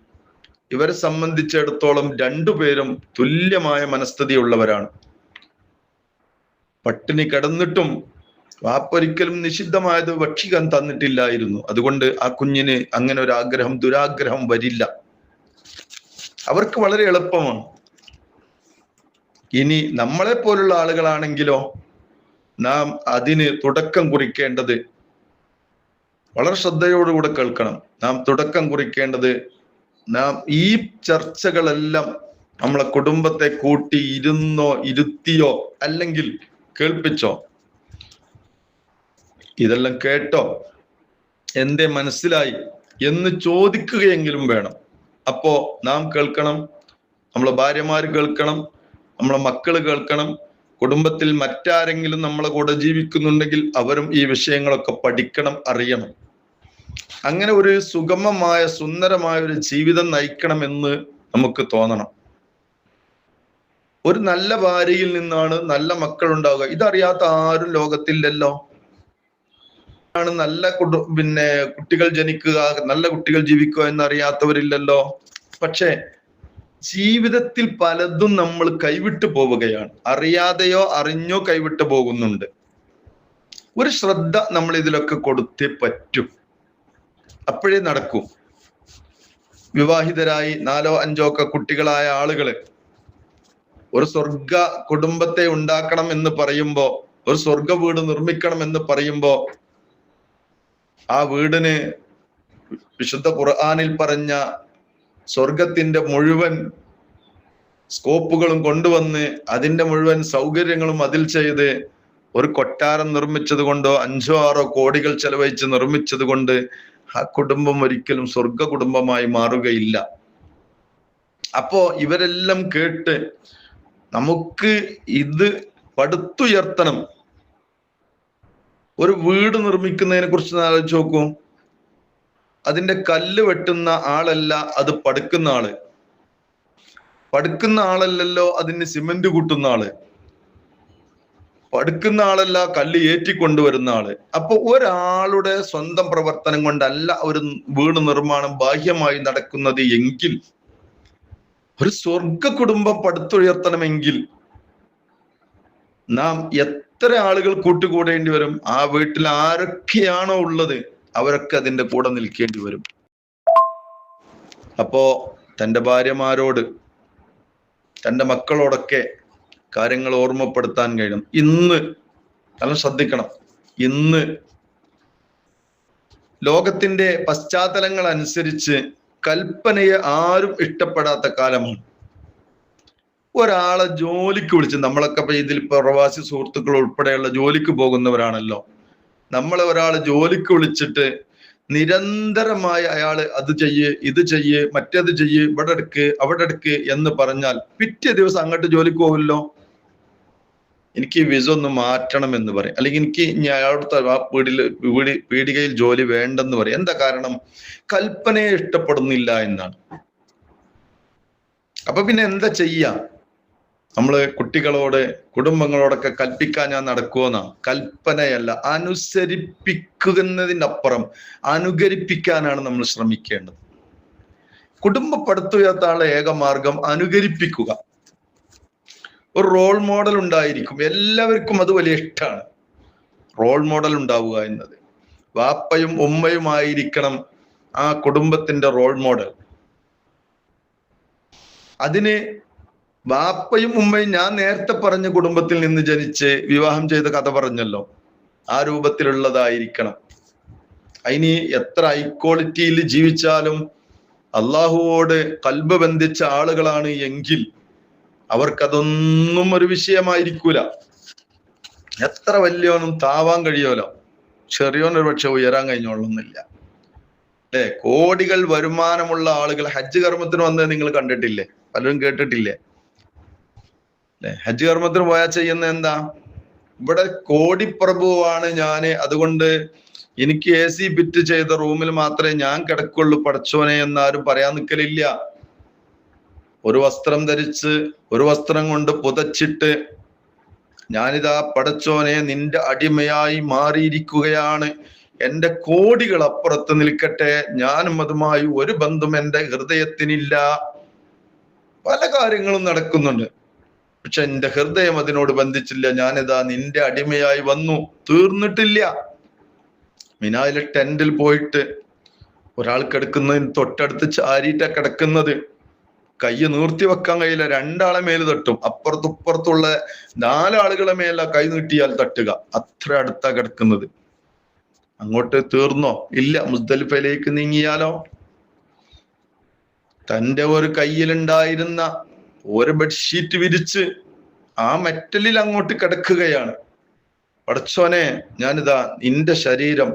ഇവരെ സംബന്ധിച്ചിടത്തോളം രണ്ടുപേരും തുല്യമായ മനസ്ഥിതിയുള്ളവരാണ്. പട്ടിണി കിടന്നിട്ടും വാപ്പൊരിക്കലും നിഷിദ്ധമായത് ഭക്ഷിക്കാൻ തന്നിട്ടില്ലായിരുന്നു. അതുകൊണ്ട് ആ കുഞ്ഞിന് അങ്ങനെ ഒരു ആഗ്രഹം, ദുരാഗ്രഹം വരില്ല. അവർക്ക് വളരെ എളുപ്പമാണ്. ഇനി നമ്മളെ പോലുള്ള ആളുകളാണെങ്കിലോ നാം അതിന് തുടക്കം കുറിക്കേണ്ടത്, വളരെ ശ്രദ്ധയോടുകൂടെ കേൾക്കണം, നാം തുടക്കം കുറിക്കേണ്ടത്, നാം ഈ ചർച്ചകളെല്ലാം നമ്മളെ കുടുംബത്തെ കൂട്ടി ഇരുന്നോ ഇരുത്തിയോ അല്ലെങ്കിൽ കേൾപ്പിച്ചോ, ഇതെല്ലാം കേട്ടോ, എന്തേ മനസ്സിലായി എന്ന് ചോദിക്കുകയെങ്കിലും വേണം. അപ്പോ നാം കേൾക്കണം, നമ്മളെ ഭാര്യമാര് കേൾക്കണം, നമ്മളെ മക്കള് കേൾക്കണം, കുടുംബത്തിൽ മറ്റാരെങ്കിലും നമ്മളെ കൂടെ ജീവിക്കുന്നുണ്ടെങ്കിൽ അവരും ഈ വിഷയങ്ങളൊക്കെ പഠിക്കണം, അറിയണം. അങ്ങനെ ഒരു സുഗമമായ സുന്ദരമായ ഒരു ജീവിതം നയിക്കണമെന്ന് നമുക്ക് തോന്നണം. ഒരു നല്ല ഭാര്യയിൽ നിന്നാണ് നല്ല മക്കൾ ഉണ്ടാവുക. ഇതറിയാത്ത ആരും ലോകത്തില്ലല്ലോ. ആണ് നല്ല കുട്ടികൾ ജനിക്കുക, നല്ല കുട്ടികൾ ജീവിക്കുക എന്നറിയാത്തവരില്ലല്ലോ. പക്ഷേ ജീവിതത്തിൽ പലതും നമ്മൾ കൈവിട്ടു പോവുകയാണ്, അറിയാതെയോ അറിഞ്ഞോ കൈവിട്ടു പോകുന്നുണ്ട്. ഒരു ശ്രദ്ധ നമ്മൾ ഇതിലൊക്കെ കൊടുത്തേ പറ്റൂ, അപ്പോഴേ നടക്കൂ. വിവാഹിതരായി 4 or 5 ഒക്കെ കുട്ടികളായ ആളുകള് ഒരു സ്വർഗ കുടുംബത്തെ ഉണ്ടാക്കണം എന്ന് പറയുമ്പോ, ഒരു സ്വർഗ വീട് നിർമ്മിക്കണം എന്ന് പറയുമ്പോ, ആ വീടിന് വിശുദ്ധ ഖുർആനിൽ പറഞ്ഞ സ്വർഗത്തിന്റെ മുഴുവൻ സ്കോപ്പുകളും കൊണ്ടുവന്ന് അതിന്റെ മുഴുവൻ സൗകര്യങ്ങളും അതിൽ ചെയ്ത് ഒരു കൊട്ടാരം നിർമ്മിച്ചത് കൊണ്ടോ 5 or 6 കോടികൾ ചെലവഴിച്ച് നിർമ്മിച്ചത് കൊണ്ട് ആ കുടുംബം ഒരിക്കലും സ്വർഗ കുടുംബമായി മാറുകയില്ല. അപ്പോ ഇവരെല്ലാം കേട്ട് നമുക്ക് ഇത് പടുത്തുയർത്തണം. ഒരു വീട് നിർമ്മിക്കുന്നതിനെ കുറിച്ച് ആലോചിച്ച് നോക്കൂ. അതിന്റെ കല്ല് വെട്ടുന്ന ആളല്ല അത് പടുക്കുന്ന ആള്, പടുക്കുന്ന ആളല്ലല്ലോ അതിന് സിമന്റ് കൂട്ടുന്ന ആള്, പടുക്കുന്ന ആളല്ല കല്ല് ഏറ്റിക്കൊണ്ടുവരുന്ന ആള്. അപ്പൊ ഒരാളുടെ സ്വന്തം പ്രവർത്തനം കൊണ്ടല്ല ഒരു വീട് നിർമ്മാണം ബാഹ്യമായി നടക്കുന്നത് എങ്കിൽ, ഒരു സ്വർഗ കുടുംബം പടുത്തുയർത്തണമെങ്കിൽ നാം എത്ര ആളുകൾ കൂട്ടുകൂടേണ്ടി വരും? ആ വീട്ടിൽ ആരൊക്കെയാണോ ഉള്ളത് അവരൊക്കെ അതിന്റെ കൂടെ നിൽക്കേണ്ടി വരും. അപ്പോ തൻ്റെ ഭാര്യമാരോട്, തൻ്റെ മക്കളോടൊക്കെ കാര്യങ്ങൾ ഓർമ്മപ്പെടുത്താൻ കഴിയണം. ഇന്ന് നല്ല ശ്രദ്ധിക്കണം, ഇന്ന് ലോകത്തിന്റെ പശ്ചാത്തലങ്ങൾ അനുസരിച്ച് കൽപ്പനയെ ആരും ഇഷ്ടപ്പെടാത്ത കാലമാണ്. ഒരാളെ ജോലിക്ക് വിളിച്ച്, നമ്മളൊക്കെ ഇപ്പൊ ഇതിൽ പ്രവാസി സുഹൃത്തുക്കൾ ഉൾപ്പെടെയുള്ള ജോലിക്ക് പോകുന്നവരാണല്ലോ, നമ്മളെ ഒരാൾ ജോലിക്ക് വിളിച്ചിട്ട് നിരന്തരമായി അയാള് അത് ചെയ്യ്, ഇത് ചെയ്യ്, മറ്റേത് ചെയ്യ്, ഇവിടെ എടുക്ക്, അവിടെ എടുക്ക് എന്ന് പറഞ്ഞാൽ പിറ്റേ ദിവസം അങ്ങോട്ട് ജോലിക്ക് പോവില്ലോ. എനിക്ക് വിസ ഒന്ന് മാറ്റണം എന്ന് പറയും, അല്ലെങ്കിൽ എനിക്ക് അയാളുടെ ആ പീടികയിൽ ജോലി വേണ്ടെന്ന് പറയും. എന്താ കാരണം? കൽപ്പനയെ ഇഷ്ടപ്പെടുന്നില്ല എന്നാണ്. അപ്പൊ പിന്നെ എന്താ ചെയ്യാ? നമ്മള് കുട്ടികളോട്, കുടുംബങ്ങളോടൊക്കെ കൽപ്പിക്കാൻ ഞാൻ നടക്കുമെന്നാ? കൽപ്പനയല്ല, അനുസരിപ്പിക്കുന്നതിൻ്റെ അപ്പുറം അനുകരിപ്പിക്കാനാണ് നമ്മൾ ശ്രമിക്കേണ്ടത്. കുടുംബം പടുത്തുയർത്താനുള്ള ഏക മാർഗം അനുകരിപ്പിക്കുക. ഒരു റോൾ മോഡൽ ഉണ്ടായിരിക്കും, എല്ലാവർക്കും അത് വലിയ ഇഷ്ടമാണ്. റോൾ മോഡൽ ഉണ്ടാവുക എന്നത് വാപ്പയും ഉമ്മയുമായിരിക്കണം ആ കുടുംബത്തിന്റെ റോൾ മോഡൽ. അതിന് വാപ്പയും ഉമ്മയും ഞാൻ നേരത്തെ പറഞ്ഞ കുടുംബത്തിൽ നിന്ന് ജനിച്ച് വിവാഹം ചെയ്ത കഥ പറഞ്ഞല്ലോ, ആ രൂപത്തിലുള്ളതായിരിക്കണം. അതിന് എത്ര ഹൈക്വാളിറ്റിയിൽ ജീവിച്ചാലും അള്ളാഹുവോട് കൽബ് ബന്ധിച്ച ആളുകളാണ് എങ്കിൽ അവർക്കതൊന്നും ഒരു വിഷയമായിരിക്കൂല. എത്ര വലിയവനും താവാൻ കഴിയുമല്ലോ, ചെറിയോനൊരു പക്ഷെ ഉയരാൻ കഴിഞ്ഞോളൊന്നുമില്ല. അല്ലെ? കോടികൾ വരുമാനമുള്ള ആളുകൾ ഹജ്ജ് കർമ്മത്തിന് വന്നത് നിങ്ങൾ കണ്ടിട്ടില്ലേ? പലരും കേട്ടിട്ടില്ലേ? ഹജ്ജ് കർമ്മത്തിന് പോയാൽ ചെയ്യുന്ന എന്താ? ഇവിടെ കോടിപ്രഭുവാണ് ഞാന്, അതുകൊണ്ട് എനിക്ക് AC ഫിറ്റ് ചെയ്ത റൂമിൽ മാത്രമേ ഞാൻ കിടക്കുള്ളൂ പടച്ചോനെ എന്നാരും പറയാൻ നിൽക്കലില്ല. ഒരു വസ്ത്രം ധരിച്ച്, ഒരു വസ്ത്രം കൊണ്ട് പുതച്ചിട്ട്, ഞാനിതാ പടച്ചോനെ നിന്റെ അടിമയായി മാറിയിരിക്കുകയാണ്, എന്റെ കോടികൾ അപ്പുറത്ത് നിൽക്കട്ടെ, ഞാനും അതുമായി ഒരു ബന്ധം എന്റെ ഹൃദയത്തിനില്ല. പല കാര്യങ്ങളും നടക്കുന്നുണ്ട്, പക്ഷെ എന്റെ ഹൃദയം അതിനോട് ബന്ധിച്ചില്ല. ഞാനിതാ നിന്റെ അടിമയായി വന്നു, തീർന്നിട്ടില്ല. മിനായിലെ ടെന്റിൽ പോയിട്ട് ഒരാൾ കിടക്കുന്നതിന് തൊട്ടടുത്ത് ചാരിയിട്ടാ കിടക്കുന്നത്. കൈ നീർത്തി വെക്കാൻ കഴിയില്ല, 2 ആളെ മേല് തട്ടും. അപ്പുറത്തുപ്പുറത്തുള്ള 4 ആളുകളെ മേല കൈ നീട്ടിയാൽ തട്ടുക, അത്ര അടുത്താ കിടക്കുന്നത്. അങ്ങോട്ട് തീർന്നോ? ഇല്ല. മുസ്ദലിഫയിലേക്ക് നീങ്ങിയാലോ? തൻ്റെ ഒരു കയ്യിലുണ്ടായിരുന്ന ഒരു ബെഡ്ഷീറ്റ് വിരിച്ച് ആ മെറ്റലിൽ അങ്ങോട്ട് കിടക്കുകയാണ്. പടച്ചോനെ, ഞാനിതാ നിന്റെ ശരീരം,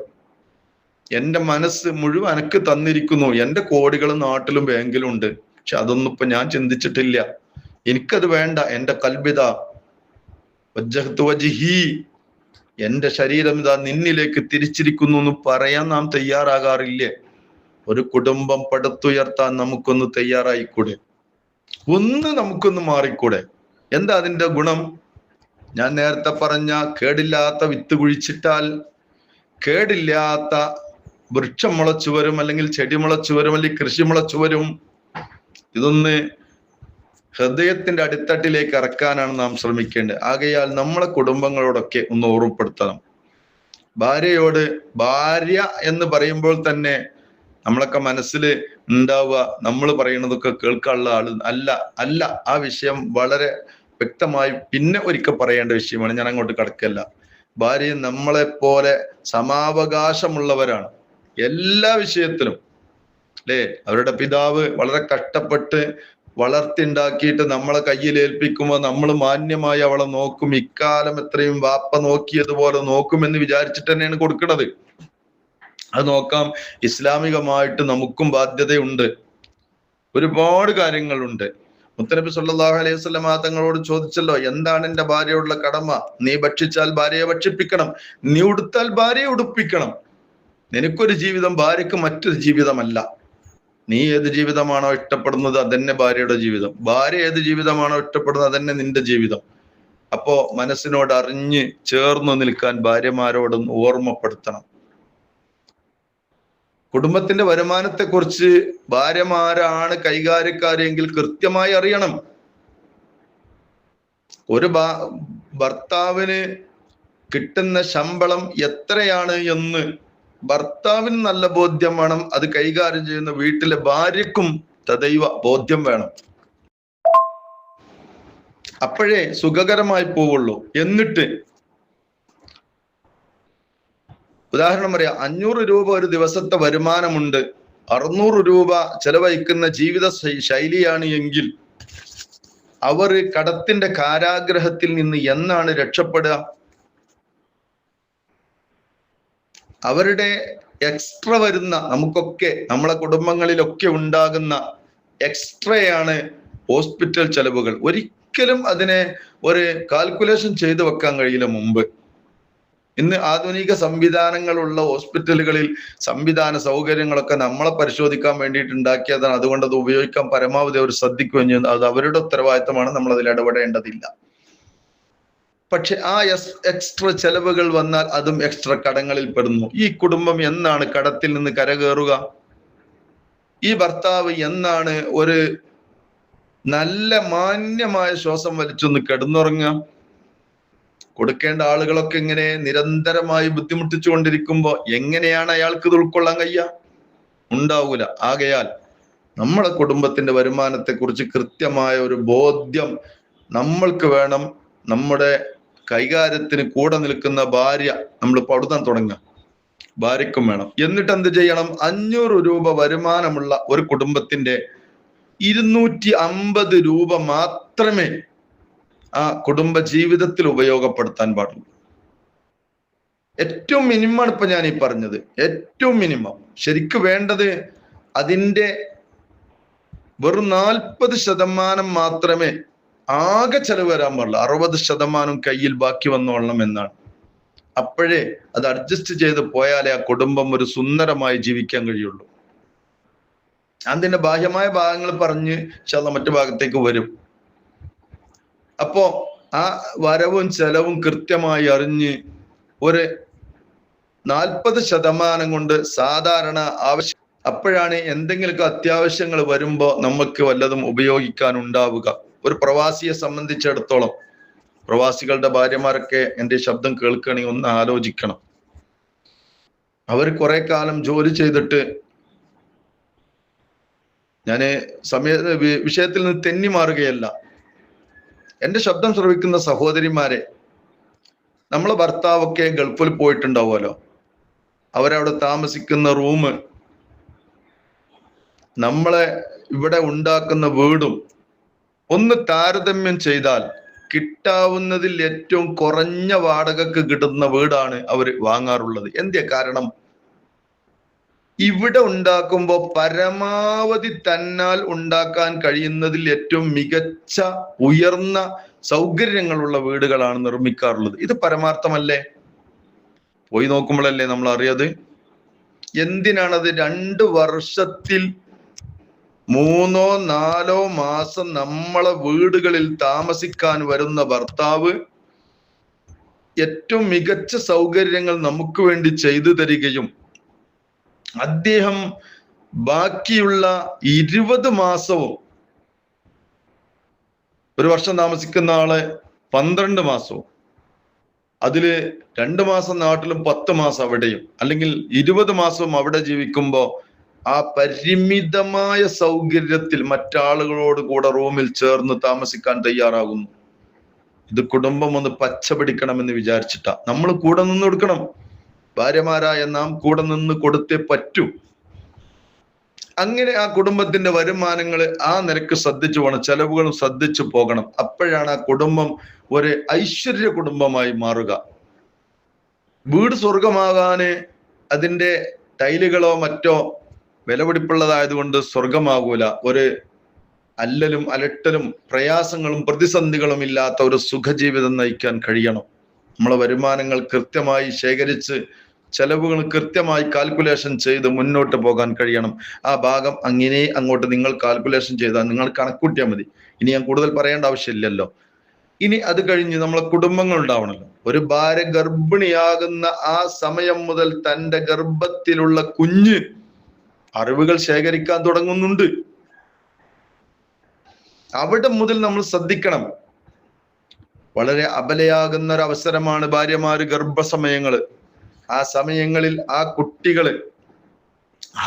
എന്റെ മനസ്സ് മുഴുവൻ അനക്ക് തന്നിരിക്കുന്നു. എന്റെ കോടികൾ നാട്ടിലും ബാങ്കിലും ഉണ്ട്, പക്ഷെ അതൊന്നും ഇപ്പൊ ഞാൻ ചിന്തിച്ചിട്ടില്ല. എനിക്കത് വേണ്ട. എന്റെ കൽബിത വജ്ജഹ്തു വജ്ഹി, എന്റെ ശരീരം ഇതാ നിന്നിലേക്ക് തിരിച്ചിരിക്കുന്നു എന്ന് പറയാൻ നാം തയ്യാറാകാറില്ലേ? ഒരു കുടുംബം പടുത്തുയർത്താൻ നമുക്കൊന്ന് തയ്യാറായിക്കൂടെ? നമുക്കൊന്ന് മാറിക്കൂടെ? എന്താ അതിന്റെ ഗുണം? ഞാൻ നേരത്തെ പറഞ്ഞ കേടില്ലാത്ത വിത്ത് കുഴിച്ചിട്ടാൽ കേടില്ലാത്ത വൃക്ഷം മുളച്ചു വരും, അല്ലെങ്കിൽ ചെടി മുളച്ചു വരും, അല്ലെങ്കിൽ കൃഷി മുളച്ചു വരും. ഇതൊന്ന് ഹൃദയത്തിന്റെ അടിത്തട്ടിലേക്ക് ഇറക്കാനാണ് നാം ശ്രമിക്കേണ്ടത്. ആകയാൽ നമ്മളെ കുടുംബങ്ങളോടൊക്കെ ഒന്ന് ഓർമ്മപ്പെടുത്തണം. ഭാര്യയോട്, ഭാര്യ എന്ന് പറയുമ്പോൾ തന്നെ നമ്മളൊക്കെ മനസ്സിൽ ഉണ്ടാവുക നമ്മൾ പറയുന്നതൊക്കെ കേൾക്കാനുള്ള ആള് അല്ല. ആ വിഷയം വളരെ വ്യക്തമായി പിന്നെ ഒരിക്കൽ പറയേണ്ട വിഷയമാണ്. ഞാൻ അങ്ങോട്ട് കടക്കല്ല. ഭാര്യ നമ്മളെ പോലെ സമാവകാശമുള്ളവരാണ് എല്ലാ വിഷയത്തിലും, അല്ലേ? അവരുടെ പിതാവ് വളരെ കഷ്ടപ്പെട്ട് വളർത്തിണ്ടാക്കിയിട്ട് നമ്മളെ കയ്യിൽ ഏൽപ്പിക്കുമ്പോൾ നമ്മൾ മാന്യമായി അവളെ നോക്കും. ഇക്കാലം എത്രയും വാപ്പ നോക്കിയതുപോലെ നോക്കുമെന്ന് വിചാരിച്ചിട്ട് തന്നെയാണ് കൊടുക്കുന്നത്. അത് നോക്കാം. ഇസ്ലാമികമായിട്ട് നമുക്കും ബാധ്യതയുണ്ട്. ഒരുപാട് കാര്യങ്ങളുണ്ട്. മുത്തനബി സല്ലല്ലാഹു അലൈഹി വസല്ലം തങ്ങളോട് ചോദിച്ചല്ലോ, എന്താണ് എന്റെ ഭാര്യയോടുള്ള കടമ? നീ ഭക്ഷിച്ചാൽ ഭാര്യയെ ഭക്ഷിപ്പിക്കണം, നീ ഉടുത്താൽ ഭാര്യയെ ഉടുപ്പിക്കണം. നിനക്കൊരു ജീവിതം, ഭാര്യക്ക് മറ്റൊരു ജീവിതമല്ല. നീ ഏത് ജീവിതമാണോ ഇഷ്ടപ്പെടുന്നത് അതന്നെ ഭാര്യയുടെ ജീവിതം, ഭാര്യ ഏത് ജീവിതമാണോ ഇഷ്ടപ്പെടുന്നത് അതന്നെ നിന്റെ ജീവിതം. അപ്പോ മനസ്സിനോട് അറിഞ്ഞ് ചേർന്ന് നിൽക്കാൻ ഭാര്യമാരോടൊന്ന് ഓർമ്മപ്പെടുത്തണം. കുടുംബത്തിന്റെ വരുമാനത്തെക്കുറിച്ച് ഭാര്യമാരാണ് കൈകാര്യക്കാരെങ്കിൽ കൃത്യമായി അറിയണം. ഒരു ഭർത്താവിന് കിട്ടുന്ന ശമ്പളം എത്രയാണ് എന്ന് ഭർത്താവിന് നല്ല ബോധ്യം വേണം. അത് കൈകാര്യം ചെയ്യുന്ന വീട്ടിലെ ഭാര്യക്കും തദൈവ ബോധ്യം വേണം. അപ്പോഴേ സുഖകരമായി പോവുള്ളൂ. എന്നിട്ട് ഉദാഹരണം പറയാം, 500 രൂപ ഒരു ദിവസത്തെ വരുമാനമുണ്ട്, 600 രൂപ ചെലവഴിക്കുന്ന ജീവിത ശൈലിയാണ് എങ്കിൽ അവർ കടത്തിന്റെ കാരാഗ്രഹത്തിൽ നിന്ന് എന്നാണ് രക്ഷപ്പെടുക? അവരുടെ എക്സ്ട്രാ വരുന്ന, നമുക്കൊക്കെ നമ്മളെ കുടുംബങ്ങളിലൊക്കെ ഉണ്ടാകുന്ന എക്സ്ട്രയാണ് ഹോസ്പിറ്റൽ ചെലവുകൾ. ഒരിക്കലും അതിനെ ഒരു കാൽക്കുലേഷൻ ചെയ്തു വെക്കാൻ കഴിയില്ല. മുമ്പ് ഇന്ന് ആധുനിക സംവിധാനങ്ങളുള്ള ഹോസ്പിറ്റലുകളിൽ സംവിധാന സൗകര്യങ്ങളൊക്കെ നമ്മളെ പരിശോധിക്കാൻ വേണ്ടിയിട്ട് ഉണ്ടാക്കിയതാണ്. അതുകൊണ്ട് അത് ഉപയോഗിക്കാൻ പരമാവധി അവർ ശ്രദ്ധിക്കുകയും ചെയ്യുന്നത്. അത് അവരുടെ ഉത്തരവാദിത്തമാണ്, നമ്മൾ അതിൽ ഇടപെടേണ്ടതില്ല. പക്ഷെ ആ എക്സ്ട്രാ ചെലവുകൾ വന്നാൽ അതും എക്സ്ട്രാ കടങ്ങളിൽ പെടുന്നു. ഈ കുടുംബം എന്നാണ് കടത്തിൽ നിന്ന് കരകയറുക? ഈ ഭർത്താവ് എന്നാണ് ഒരു നല്ല മാന്യമായ ശ്വാസം വലിച്ചൊന്ന് കിടന്നുറങ്ങുക? കൊടുക്കേണ്ട ആളുകളൊക്കെ ഇങ്ങനെ നിരന്തരമായി ബുദ്ധിമുട്ടിച്ചു കൊണ്ടിരിക്കുമ്പോ എങ്ങനെയാണ് അയാൾക്ക് ഇത് ഉൾക്കൊള്ളാൻ കഴിയുക? ഉണ്ടാവൂല. ആകയാൽ നമ്മളെ കുടുംബത്തിന്റെ വരുമാനത്തെ കുറിച്ച് കൃത്യമായ ഒരു ബോധ്യം നമ്മൾക്ക് വേണം. നമ്മുടെ കൈകാര്യത്തിന് കൂടെ നിൽക്കുന്ന ഭാര്യ നമ്മൾ പടുതാൻ തുടങ്ങുക, ഭാര്യക്കും വേണം. എന്നിട്ട് എന്ത് ചെയ്യണം? 500 രൂപ വരുമാനമുള്ള ഒരു കുടുംബത്തിന്റെ 250 രൂപ മാത്രമേ ആ കുടുംബ ജീവിതത്തിൽ ഉപയോഗപ്പെടുത്താൻ പാടുള്ളൂ. ഏറ്റവും മിനിമം ഇപ്പൊ ഞാൻ ഈ പറഞ്ഞത്, ഏറ്റവും മിനിമം. ശരിക്കും വേണ്ടത് അതിൻ്റെ വെറും 40% മാത്രമേ ആകെ ചെലവ് വരാൻ പാടുള്ളൂ. 60% കയ്യിൽ ബാക്കി വന്നോളണം എന്നാണ്. അപ്പോഴേ അത് അഡ്ജസ്റ്റ് ചെയ്ത് പോയാലേ ആ കുടുംബം ഒരു സുന്ദരമായി ജീവിക്കാൻ കഴിയുള്ളൂ. അതിന്റെ ബാഹ്യമായ ഭാഗങ്ങൾ പറഞ്ഞ് മറ്റു ഭാഗത്തേക്ക് വരും. അപ്പോ ആ വരവും ചെലവും കൃത്യമായി അറിഞ്ഞ് ഒരു 40% കൊണ്ട് സാധാരണ ആവശ്യം, അപ്പോഴാണ് എന്തെങ്കിലുമൊക്കെ അത്യാവശ്യങ്ങൾ വരുമ്പോ നമുക്ക് വല്ലതും ഉപയോഗിക്കാൻ ഉണ്ടാവുക. ഒരു പ്രവാസിയെ സംബന്ധിച്ചിടത്തോളം, പ്രവാസികളുടെ ഭാര്യമാരൊക്കെ എൻ്റെ ശബ്ദം കേൾക്കുകയാണെങ്കിൽ ഒന്ന് ആലോചിക്കണം. അവർ കുറെ കാലം ജോലി ചെയ്തിട്ട്, ഞാന് വിഷയത്തിൽ നിന്ന് തെന്നി മാറുകയല്ല, എൻ്റെ ശബ്ദം ശ്രവിക്കുന്ന സഹോദരിമാരെ, നമ്മളെ ഭർത്താവൊക്കെ ഗൾഫിൽ പോയിട്ടുണ്ടാവുമല്ലോ, അവരവിടെ താമസിക്കുന്ന റൂം, നമ്മളെ ഇവിടെ ഉണ്ടാക്കുന്ന വീടും ഒന്ന് താരതമ്യം ചെയ്താൽ കിട്ടാവുന്നതിൽ ഏറ്റവും കുറഞ്ഞ വാടകക്ക് കിട്ടുന്ന വീടാണ് അവർ വാങ്ങാറുള്ളത്. എന്താ കാരണം? ഇവിടെ ഉണ്ടാക്കുമ്പോൾ പരമാവധി തന്നാൽ ഉണ്ടാക്കാൻ കഴിയുന്നതിൽ ഏറ്റവും മികച്ച ഉയർന്ന സൗകര്യങ്ങളുള്ള വീടുകളാണ് നിർമ്മിക്കാറുള്ളത്. ഇത് പരമാർത്ഥമല്ലേ? പോയി നോക്കുമ്പോഴല്ലേ നമ്മൾ അറിയത്. എന്തിനാണത്? 2 വർഷത്തിൽ 3-4 മാസം നമ്മളെ വീടുകളിൽ താമസിക്കാൻ വരുന്ന ഭർത്താവ് ഏറ്റവും മികച്ച സൗകര്യങ്ങൾ നമുക്ക് വേണ്ടി ചെയ്തു തരികയും അദ്ദേഹം ബാക്കിയുള്ള 20 മാസവും ഒരു വർഷം താമസിക്കുന്ന ആള് 12 മാസവും, അതില് 2 മാസം നാട്ടിലും 10 മാസം അവിടെയും, അല്ലെങ്കിൽ 20 മാസവും അവിടെ ജീവിക്കുമ്പോ ആ പരിമിതമായ സൗകര്യത്തിൽ മറ്റാളുകളോട് കൂടെ റൂമിൽ ചേർന്ന് താമസിക്കാൻ തയ്യാറാകുന്നു. ഇത് കുടുംബം ഒന്ന് പച്ച പിടിക്കണമെന്ന് വിചാരിച്ചിട്ടാ. നമ്മൾ കൂടെ നിന്ന് കൊടുക്കണം. ഭാര്യമാരായ നാം കൂടെ നിന്ന് കൊടുത്തേ പറ്റൂ. അങ്ങനെ ആ കുടുംബത്തിന്റെ വരുമാനങ്ങൾ ആ നിലക്ക് ശ്രദ്ധിച്ചു പോകണം, ചെലവുകളും ശ്രദ്ധിച്ചു പോകണം. അപ്പോഴാണ് ആ കുടുംബം ഒരു ഐശ്വര്യ കുടുംബമായി മാറുക. വീട് സ്വർഗമാകാന് അതിന്റെ ടൈലുകളോ മറ്റോ വിലപിടിപ്പുള്ളതായതുകൊണ്ട് സ്വർഗമാകൂല. ഒരു അല്ലലും അലട്ടലും പ്രയാസങ്ങളും പ്രതിസന്ധികളും ഇല്ലാത്ത ഒരു സുഖജീവിതം നയിക്കാൻ കഴിയണം. നമ്മളെ വരുമാനങ്ങൾ കൃത്യമായി ശേഖരിച്ച് ചെലവുകൾ കൃത്യമായി കാൽക്കുലേഷൻ ചെയ്ത് മുന്നോട്ട് പോകാൻ കഴിയണം. ആ ഭാഗം അങ്ങനെ അങ്ങോട്ട് നിങ്ങൾ കാൽക്കുലേഷൻ ചെയ്താൽ നിങ്ങൾ കണക്കൂട്ടിയാൽ മതി. ഇനി ഞാൻ കൂടുതൽ പറയേണ്ട ആവശ്യമില്ലല്ലോ. ഇനി അത് കഴിഞ്ഞ് നമ്മളെ കുടുംബങ്ങൾ ഉണ്ടാവണല്ലോ. ഒരു ഭാര്യ ഗർഭിണിയാകുന്ന ആ സമയം മുതൽ തൻ്റെ ഗർഭത്തിലുള്ള കുഞ്ഞ് അറിവുകൾ ശേഖരിക്കാൻ തുടങ്ങുന്നുണ്ട്. അവിടെ മുതൽ നമ്മൾ ശ്രദ്ധിക്കണം. വളരെ അബലയാകുന്ന ഒരു അവസരമാണ് ഭാര്യമാര് ഗർഭസമയങ്ങള്. ആ സമയങ്ങളിൽ ആ കുട്ടികള്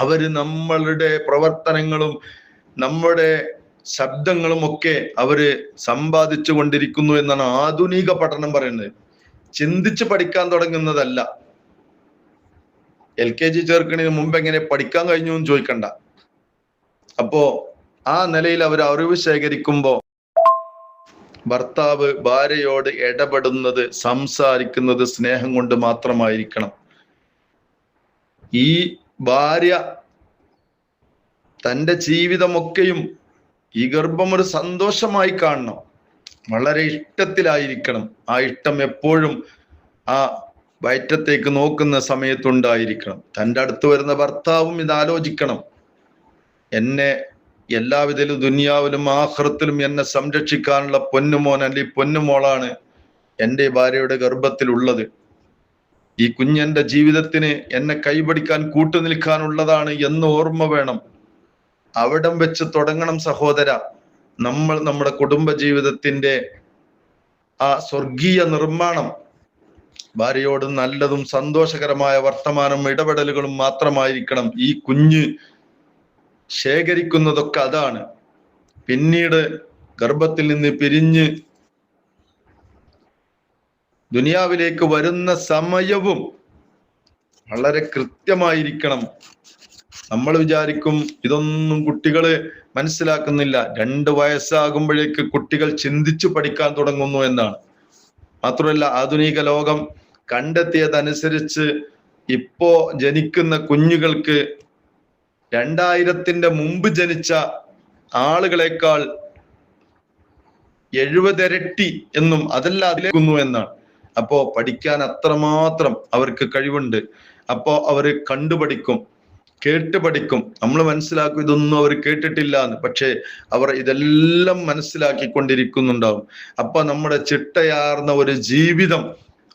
അവര് നമ്മളുടെ പ്രവർത്തനങ്ങളും നമ്മുടെ ശബ്ദങ്ങളും ഒക്കെ അവര് സമ്പാദിച്ചു കൊണ്ടിരിക്കുന്നു എന്നാണ് ആധുനിക പഠനം പറയുന്നത്. ചിന്തിച്ച് പഠിക്കാൻ തുടങ്ങുന്നതല്ല. LKG ചേർക്കുന്നതിന് മുമ്പ് എങ്ങനെ പഠിക്കാൻ കഴിഞ്ഞു എന്ന് ചോദിക്കണ്ട. അപ്പോ ആ നിലയിൽ അവർ അറിവ് ശേഖരിക്കുമ്പോ ഭർത്താവ് ഭാര്യയോട് ഇടപെടുന്നത്, സംസാരിക്കുന്നത് സ്നേഹം കൊണ്ട് മാത്രമായിരിക്കണം. ഈ ഭാര്യ തൻ്റെ ജീവിതമൊക്കെയും ഈ ഗർഭം ഒരു സന്തോഷമായി കാണണം. വളരെ ഇഷ്ടത്തിലായിരിക്കണം. ആ ഇഷ്ടം എപ്പോഴും ആ വയറ്റത്തേക്ക് നോക്കുന്ന സമയത്തുണ്ടായിരിക്കണം. തൻ്റെ അടുത്ത് വരുന്ന ഭർത്താവും ഇത് ആലോചിക്കണം. എന്നെ എല്ലാവിധത്തിലും ദുനിയാവിലും ആഖിറത്തിലും എന്നെ സംരക്ഷിക്കാനുള്ള പൊന്നുമോൻ അല്ലെങ്കിൽ പൊന്നുമോളാണ് എൻ്റെ ഭാര്യയുടെ ഗർഭത്തിലുള്ളത്. ഈ കുഞ്ഞെൻ്റെ ജീവിതത്തിന് എന്നെ കൈപിടിക്കാൻ കൂട്ടുനിൽക്കാനുള്ളതാണ് എന്ന് ഓർമ്മ വേണം. അവിടം വെച്ച് തുടങ്ങണം സഹോദര. നമ്മൾ നമ്മുടെ കുടുംബ ജീവിതത്തിന്റെ ആ സ്വർഗീയ നിർമ്മാണം. ഭാര്യയോട് നല്ലതും സന്തോഷകരമായ വർത്തമാനം ഇടപെടലുകളും മാത്രമായിരിക്കണം. ഈ കുഞ്ഞ് ശേഖരിക്കുന്നതൊക്കെ അതാണ്. പിന്നീട് ഗർഭത്തിൽ നിന്ന് പിരിഞ്ഞ് ദുനിയാവിലേക്ക് വരുന്ന സമയവും വളരെ കൃത്യമായിരിക്കണം. നമ്മൾ വിചാരിക്കും ഇതൊന്നും കുട്ടികള് മനസ്സിലാക്കുന്നില്ല. 2 വയസ്സാകുമ്പോഴേക്ക് കുട്ടികൾ ചിന്തിച്ചു പഠിക്കാൻ തുടങ്ങുന്നു എന്നാണ്. മാത്രമല്ല ആധുനിക ലോകം കണ്ടെത്തിയതനുസരിച്ച് ഇപ്പോ ജനിക്കുന്ന കുഞ്ഞുകൾക്ക് 2000-ന്റെ മുമ്പ് ജനിച്ച ആളുകളെക്കാൾ 70 ഇരട്ടി എന്നും അതല്ല അതിലേക്കുന്നു എന്നാണ്. അപ്പോ പഠിക്കാൻ അത്രമാത്രം അവർക്ക് കഴിവുണ്ട്. അപ്പോ അവര് കണ്ടുപഠിക്കും, കേട്ട് പഠിക്കും. നമ്മൾ മനസ്സിലാക്കും ഇതൊന്നും അവർ കേട്ടിട്ടില്ല എന്ന്. പക്ഷേ അവർ ഇതെല്ലാം മനസ്സിലാക്കിക്കൊണ്ടിരിക്കുന്നുണ്ടാവും. അപ്പൊ നമ്മുടെ ചിട്ടയാർന്ന ഒരു ജീവിതം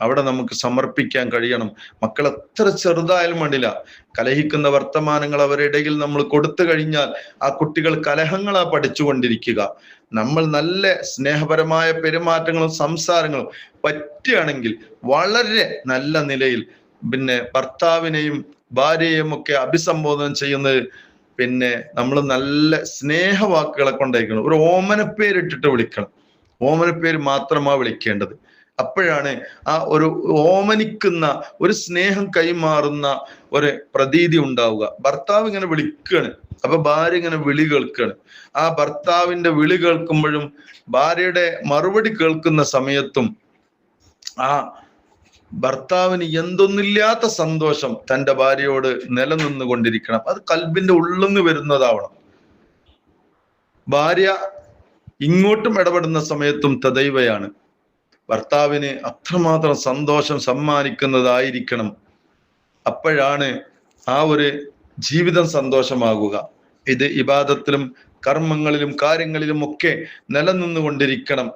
അവിടെ നമുക്ക് സമർപ്പിക്കാൻ കഴിയണം. മക്കൾ എത്ര ചെറുതായാലും വേണ്ടില്ല, കലഹിക്കുന്ന വർത്തമാനങ്ങൾ അവരുടെ ഇടയിൽ നമ്മൾ കൊടുത്തു കഴിഞ്ഞാൽ ആ കുട്ടികൾ കലഹങ്ങളാ പഠിച്ചുകൊണ്ടിരിക്കുക. നമ്മൾ നല്ല സ്നേഹപരമായ പെരുമാറ്റങ്ങളും സംസാരങ്ങളും പറ്റുകയാണെങ്കിൽ വളരെ നല്ല നിലയിൽ ഭർത്താവിനെയും ഭാര്യയും ഒക്കെ അഭിസംബോധന ചെയ്യുന്നത് നമ്മൾ നല്ല സ്നേഹവാക്കുകളെ കൊണ്ടായിരിക്കണം. ഒരു ഓമനപ്പേരിട്ടിട്ട് വിളിക്കണം. ഓമനപ്പേര് മാത്രമാണ് വിളിക്കേണ്ടത്. അപ്പോഴാണ് ആ ഒരു ഓമനിക്കുന്ന ഒരു സ്നേഹം കൈമാറുന്ന ഒരു പ്രതീതി ഉണ്ടാവുക. ഭർത്താവ് ഇങ്ങനെ വിളിക്കുകയാണ്, അപ്പൊ ഭാര്യ ഇങ്ങനെ വിളി കേൾക്കുകയാണ്. ആ ഭർത്താവിന്റെ വിളി കേൾക്കുമ്പോഴും ഭാര്യയുടെ മറുപടി കേൾക്കുന്ന സമയത്തും ആ ഭർത്താവിന് എന്തൊന്നില്ലാത്ത സന്തോഷം തൻ്റെ ഭാര്യയോട് നിലനിന്നുകൊണ്ടിരിക്കണം. അത് കൽബിന്റെ ഉള്ളിന്ന് വരുന്നതാവണം. ഭാര്യ ഇങ്ങോട്ടും ഇടപെടുന്ന സമയത്തും തദൈവയാണ്. ഭർത്താവിന് അത്രമാത്രം സന്തോഷം സമ്മാനിക്കുന്നതായിരിക്കണം. അപ്പോഴാണ് ആ ഒരു ജീവിതം സന്തോഷമാകുക. ഇത് ഇബാദത്തിലും കർമ്മങ്ങളിലും കാര്യങ്ങളിലും ഒക്കെ നിലനിന്നുകൊണ്ടിരിക്കണം.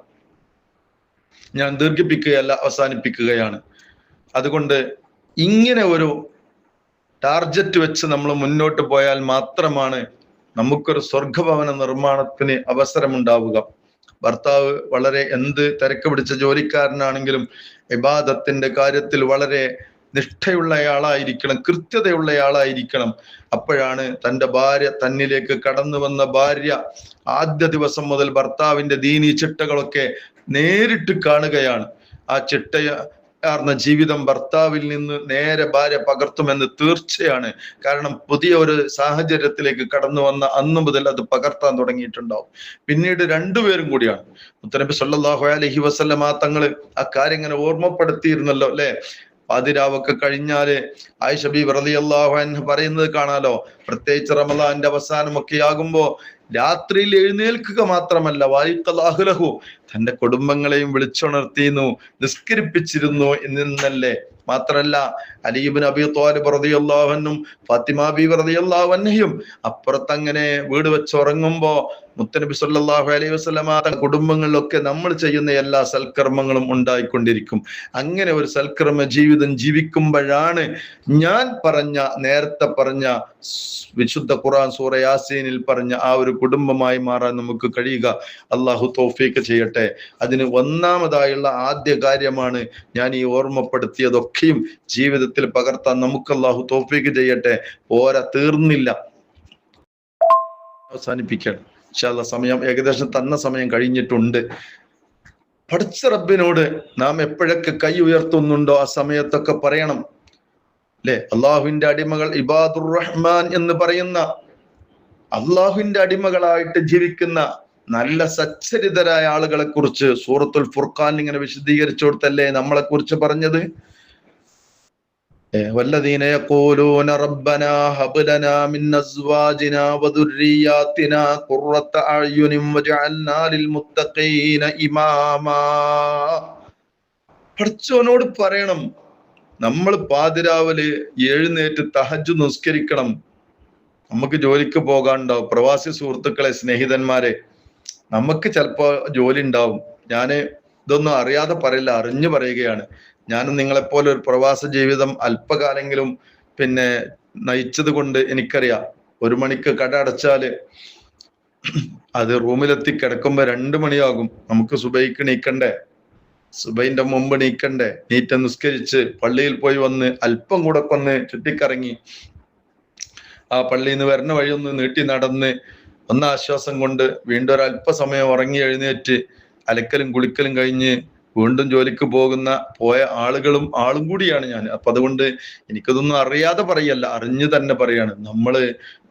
ഞാൻ ദീർഘിപ്പിക്കുകയല്ല, അവസാനിപ്പിക്കുകയാണ്. അതുകൊണ്ട് ഇങ്ങനെ ഒരു ടാർജറ്റ് വെച്ച് നമ്മൾ മുന്നോട്ട് പോയാൽ മാത്രമാണ് നമുക്കൊരു സ്വർഗഭവന നിർമ്മാണത്തിന് അവസരമുണ്ടാവുക. ഭർത്താവ് വളരെ എന്ത് തിരക്ക് പിടിച്ച ജോലിക്കാരനാണെങ്കിലും ഇബാദത്തിന്റെ കാര്യത്തിൽ വളരെ നിഷ്ഠയുള്ളയാളായിരിക്കണം, കൃത്യതയുള്ളയാളായിരിക്കണം. അപ്പോഴാണ് തൻ്റെ ഭാര്യ, തന്നിലേക്ക് കടന്നു വന്ന ഭാര്യ ആദ്യ ദിവസം മുതൽ ഭർത്താവിന്റെ ദീനീ ചിട്ടകളൊക്കെ നേരിട്ട് കാണുകയാണ്. ആ ചിട്ടയാർന്ന ജീവിതം ഭർത്താവിൽ നിന്ന് നേരെ ഭാര്യ പകർത്തുമെന്ന് തീർച്ചയാണ്. കാരണം പുതിയ ഒരു സാഹചര്യത്തിലേക്ക് കടന്നു വന്ന അന്നു മുതൽ അത് പകർത്താൻ തുടങ്ങിയിട്ടുണ്ടാവും. പിന്നീട് രണ്ടുപേരും കൂടിയാണ്. മുത്തനബി സല്ലല്ലാഹു അലൈഹി വസല്ലമ തങ്ങള് ആ കാര്യം ഇങ്ങനെ ഓർമ്മപ്പെടുത്തിയിരുന്നല്ലോ അല്ലെ. പാതിരാവൊക്കെ കഴിഞ്ഞാല് ആയിഷ ബീവി റളിയല്ലാഹു അൻഹ പറയുന്നത് കാണാലോ. പ്രത്യേകിച്ച് റമളാന്റെ അവസാനമൊക്കെ ആകുമ്പോ രാത്രിയിൽ എഴുന്നേൽക്കുക മാത്രമല്ല, വായിഖലാഹുലഹു, തന്റെ കുടുംബങ്ങളെയും വിളിച്ചുണർത്തിയിരുന്നു, നിസ്കരിപ്പിച്ചിരുന്നു എന്നല്ലേ. മാത്രല്ല അലി ഇബ്നു അബീ ത്വാലിബ് റളിയല്ലാഹു അൻഹും ഫാത്തിമ ബീവി റളിയല്ലാഹു അൻഹയും അപ്പുറത്തങ്ങനെ വീട് വെച്ചുറങ്ങുമ്പോ മുത്തനബി സല്ലല്ലാഹു അലൈഹി വസല്ലമ കുടുംബങ്ങളിലൊക്കെ നമ്മൾ ചെയ്യുന്ന എല്ലാ സൽക്കർമ്മങ്ങളും ഉണ്ടായിക്കൊണ്ടിരിക്കും. അങ്ങനെ ഒരു സൽക്കർമ്മ ജീവിതം ജീവിക്കുമ്പോഴാണ് ഞാൻ നേരത്തെ പറഞ്ഞ വിശുദ്ധ ഖുർആൻ സൂറ യാസീനിൽ പറഞ്ഞ ആ ഒരു കുടുംബമായി മാറാൻ നമുക്ക് കഴിയുക. അള്ളാഹു തൗഫീഖ് ചെയ്യട്ടെ. അതിന് ഒന്നാമതായുള്ള ആദ്യ കാര്യമാണ് ഞാൻ ഈ ഓർമ്മപ്പെടുത്തിയതൊക്കെയും ജീവിതത്തിൽ പകർത്താൻ നമുക്ക് അള്ളാഹു തൗഫീഖ് ചെയ്യട്ടെ. തീർന്നില്ല, അവസാനിപ്പിക്കണം. ഇൻഷാ അല്ലാഹ് സമയം ഏകദേശം തന്ന സമയം കഴിഞ്ഞിട്ടുണ്ട്. പടച്ച റബ്ബിനോട് നാം എപ്പോഴൊക്കെ കൈ ഉയർത്തുന്നുണ്ടോ ആ സമയത്തൊക്കെ പറയണം അല്ലെ. അള്ളാഹുവിന്റെ അടിമകൾ, ഇബാദുർ റഹ്മാൻ എന്ന് പറയുന്ന അള്ളാഹുവിന്റെ അടിമകളായിട്ട് ജീവിക്കുന്ന നല്ല സച്ചരിതരായ ആളുകളെ കുറിച്ച് സൂറത്തുൽ ഫുർഖാൻ ഇങ്ങനെ വിശദീകരിച്ചു കൊടുത്തല്ലേ നമ്മളെ കുറിച്ച് പറഞ്ഞത്. വല്ലദീന യഖൂലൂന റബ്ബനാ ഹബ് ലനാ മിൻ അസ്വാജിനാ വദുർരിയാതിനാ ഖുർറത അഅ്യുനിൻ വജഅൽനാ ലിൽ മുത്തഖീന ഇമാമാ. പടച്ചോനോട് പറയണം, നമ്മൾ പാതിരാവിലെ എഴുന്നേറ്റ് തഹജ്ജുദ് നിസ്കരിക്കണം. നമുക്ക് ജോലിക്ക് പോകാനുണ്ടാവും. പ്രവാസി സുഹൃത്തുക്കളെ, സ്നേഹിതന്മാരെ, നമുക്ക് ചിലപ്പോ ജോലി ഉണ്ടാവും. ഞാന് ഇതൊന്നും അറിയാതെ പറയില്ല, അറിഞ്ഞു പറയുകയാണ്. ഞാനും നിങ്ങളെപ്പോലെ ഒരു പ്രവാസ ജീവിതം അല്പകാലെങ്കിലും നയിച്ചത് കൊണ്ട് എനിക്കറിയാം. 1 മണിക്ക് കട അടച്ചാല് അത് റൂമിലെത്തി കിടക്കുമ്പോ 2 മണിയാകും. നമുക്ക് സുബൈക്ക് നീക്കണ്ടേ, സുബൈന്റെ മുമ്പ് നീക്കണ്ടേ, നീറ്റ നിസ്കരിച്ച് പള്ളിയിൽ പോയി വന്ന് അല്പം കൂടെ വന്ന് ചുറ്റിക്കറങ്ങി ആ പള്ളിയിൽ നിന്ന് വരുന്ന വഴി ഒന്ന് നീട്ടി നടന്ന് ആശ്വാസം കൊണ്ട് വീണ്ടും ഒരു അല്പസമയം ഉറങ്ങി എഴുന്നേറ്റ് അലക്കലും കുളിക്കലും കഴിഞ്ഞ് വീണ്ടും ജോലിക്ക് പോയ ആളും കൂടിയാണ് ഞാൻ. അപ്പൊ അതുകൊണ്ട് എനിക്കതൊന്നും അറിയാതെ പറയല്ല, അറിഞ്ഞു തന്നെ പറയാണ്. നമ്മള്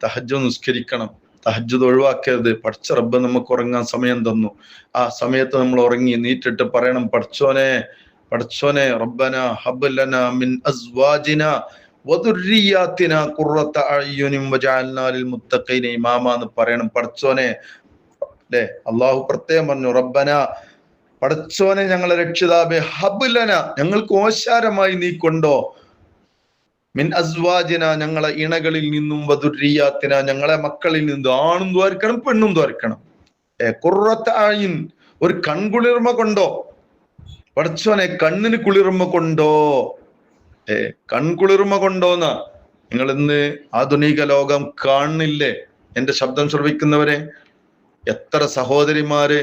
തഹജ്ജുദ് നിസ്കരിക്കണം, തഹജ്ജുദ് ഒഴിവാക്കരുത്. പടച്ച റബ്ബ് നമുക്ക് ഉറങ്ങാൻ സമയം തന്നു. ആ സമയത്ത് നമ്മൾ ഉറങ്ങി നീറ്റിട്ട് പറയണം, പടച്ചോനെ റബ്ബനാ ഹബ് ലനാ മിൻ അസ്വാജിനാ വദുർരിയാതിനാ ഖുർറത അഅ്യുനിൻ വജഅൽനാ ലിൽ മുത്തഖീന ഇമാമാ എന്ന് പറയണം. പടച്ചോനെ അല്ലെ, അള്ളാഹു പ്രത്യേകം പറഞ്ഞു, റബ്ബനാ, പടച്ചോനെ ഞങ്ങളെ രക്ഷിതാബേ, ഹബ് ലനാ, ഞങ്ങൾക്ക് ഓശാരമായി നീ കൊണ്ടോ, മിൻ അസ്വാജിന, ഞങ്ങളെ ഇണകളിൽ നിന്നും, വദുർരിയാതിന, ഞങ്ങളെ മക്കളിൽ നിന്നും, ആണും ദ്വാരിക്കണം പെണ്ണും ദ്വാരിക്കണം, ഖുർറത അഅ്യുൻ, ഒരു കൺകുളിർമ കൊണ്ടോ. പടച്ചോനെ കണ്ണിന് കുളിർമ കൊണ്ടോ, കൺകുളിർമ കൊണ്ടോന്ന. നിങ്ങൾ ഇന്ന് ആധുനിക ലോകം കാണുന്നില്ലേ? എന്റെ ശബ്ദം ശ്രവിക്കുന്നവരെ, എത്ര സഹോദരിമാര്,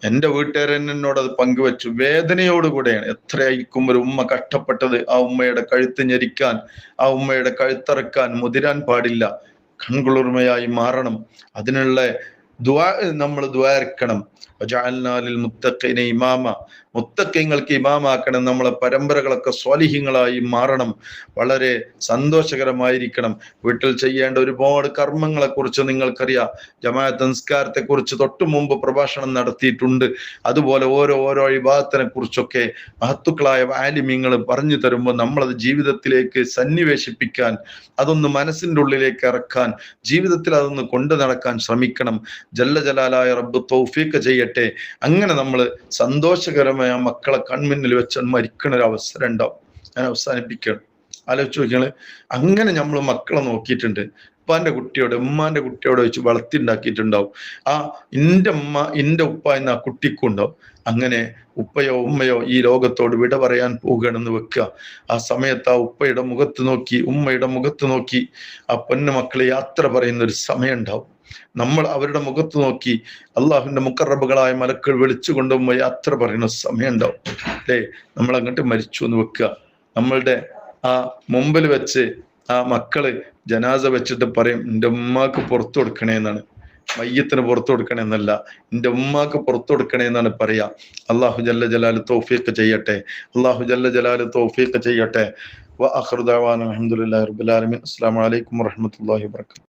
എന്റെ വീട്ടുകാരൻ എന്നോട് അത് പങ്കുവെച്ചു, വേദനയോടുകൂടെയാണ്. എത്രയായിരിക്കും ഒരു ഉമ്മ കഷ്ടപ്പെട്ടത്. ആ ഉമ്മയുടെ കഴുത്ത് ഞെരിക്കാൻ, ആ ഉമ്മയുടെ കഴുത്തറക്കാൻ മുതിരാൻ പാടില്ല. കൺകുളിർമയായി മാറണം. അതിനുള്ള നമ്മൾ ദ്വാരക്കണം. വജഅൽനാ ലിൽ മുത്തഖീന ഇമാമ, മുത്തഖീങ്ങൾക്ക് ഇമാമാക്കണം. നമ്മളെ പരമ്പരകളൊക്കെ സ്വാലിഹീങ്ങളായി മാറണം. വളരെ സന്തോഷകരമായിരിക്കണം. വീട്ടിൽ ചെയ്യേണ്ട ഒരുപാട് കർമ്മങ്ങളെ കുറിച്ച് നിങ്ങൾക്കറിയാം. ജമാഅത്ത് നിസ്കാരത്തെ കുറിച്ച് തൊട്ടു മുമ്പ് പ്രഭാഷണം നടത്തിയിട്ടുണ്ട്. അതുപോലെ ഓരോ ഇബാദത്തിനെ കുറിച്ചൊക്കെ മഹത്തുക്കളായ ആലിമീങ്ങൾ പറഞ്ഞു തരുമ്പോൾ നമ്മളത് ജീവിതത്തിലേക്ക് സന്നിവേശിപ്പിക്കാൻ, അതൊന്ന് മനസ്സിൻ്റെ ഉള്ളിലേക്ക് ഇറക്കാൻ, ജീവിതത്തിൽ അതൊന്ന് കൊണ്ടു നടക്കാൻ ശ്രമിക്കണം. ജല്ല ജലാലായ റബ്ബ് തൗഫീഖ് ചെയ്യട്ടെ. അങ്ങനെ നമ്മൾ സന്തോഷകരമായ മക്കളെ കൺമുന്നിൽ വെച്ച് മരിക്കണ ഒരു അവസരം ഉണ്ടാവും. ഞാൻ അവസാനിപ്പിക്കണം. ആലോചിച്ച് നോക്കിയാൽ, അങ്ങനെ നമ്മൾ മക്കളെ നോക്കിയിട്ടുണ്ട്. ഉപ്പാന്റെ കുട്ടിയോട്, ഉമ്മാന്റെ കുട്ടിയോട് വെച്ച് വളർത്തി ഉണ്ടാക്കിയിട്ടുണ്ടാവും. എൻ്റെ ഉമ്മ എൻ്റെ ഉപ്പ എന്ന ആ കുട്ടിക്കും ഉണ്ടാവും. അങ്ങനെ ഉപ്പയോ ഉമ്മയോ ഈ ലോകത്തോട് വിട പറയാൻ പോകുകയാണെന്ന് വെക്കുക. ആ സമയത്ത് ആ ഉപ്പയുടെ മുഖത്ത് നോക്കി, ഉമ്മയുടെ മുഖത്ത് നോക്കി ആ പൊന്നു മക്കളെ യാത്ര പറയുന്ന ഒരു സമയം ഉണ്ടാവും. നമ്മൾ അവരുടെ മുഖത്ത് നോക്കി അള്ളാഹുവിന്റെ മുഖറബുകളായ മലക്കൾ വിളിച്ചു കൊണ്ടുപോയി യാത്ര പറയുന്ന സമയം ഉണ്ടാവും അല്ലേ? നമ്മൾ അങ്ങോട്ട് മരിച്ചു എന്ന് വെക്കുക. നമ്മളുടെ ആ മുമ്പിൽ വെച്ച് ആ മക്കള് ജനാസ വെച്ചിട്ട് പറയും, എൻ്റെ ഉമ്മാക്ക് പുറത്തു കൊടുക്കണേ എന്നാണ്. മയ്യത്തിന് പുറത്തു കൊടുക്കണേ എന്നല്ല, എൻ്റെ ഉമ്മാക്ക് പുറത്തു കൊടുക്കണേ എന്നാണ് പറയാ. അള്ളാഹു ജല്ല ജലാല് തൗഫീഖ് ചെയ്യട്ടെ. അള്ളാഹു ജല്ല ജലാല് തൗഫീഖ് ചെയ്യട്ടെ. വ ആഖിറു ദഅവാന അൽഹംദുലില്ലാഹി റബ്ബിൽ ആലമീൻ. അസ്സലാമു അലൈക്കും വറഹ്മത്തുള്ളാഹി വബറകാതുഹു.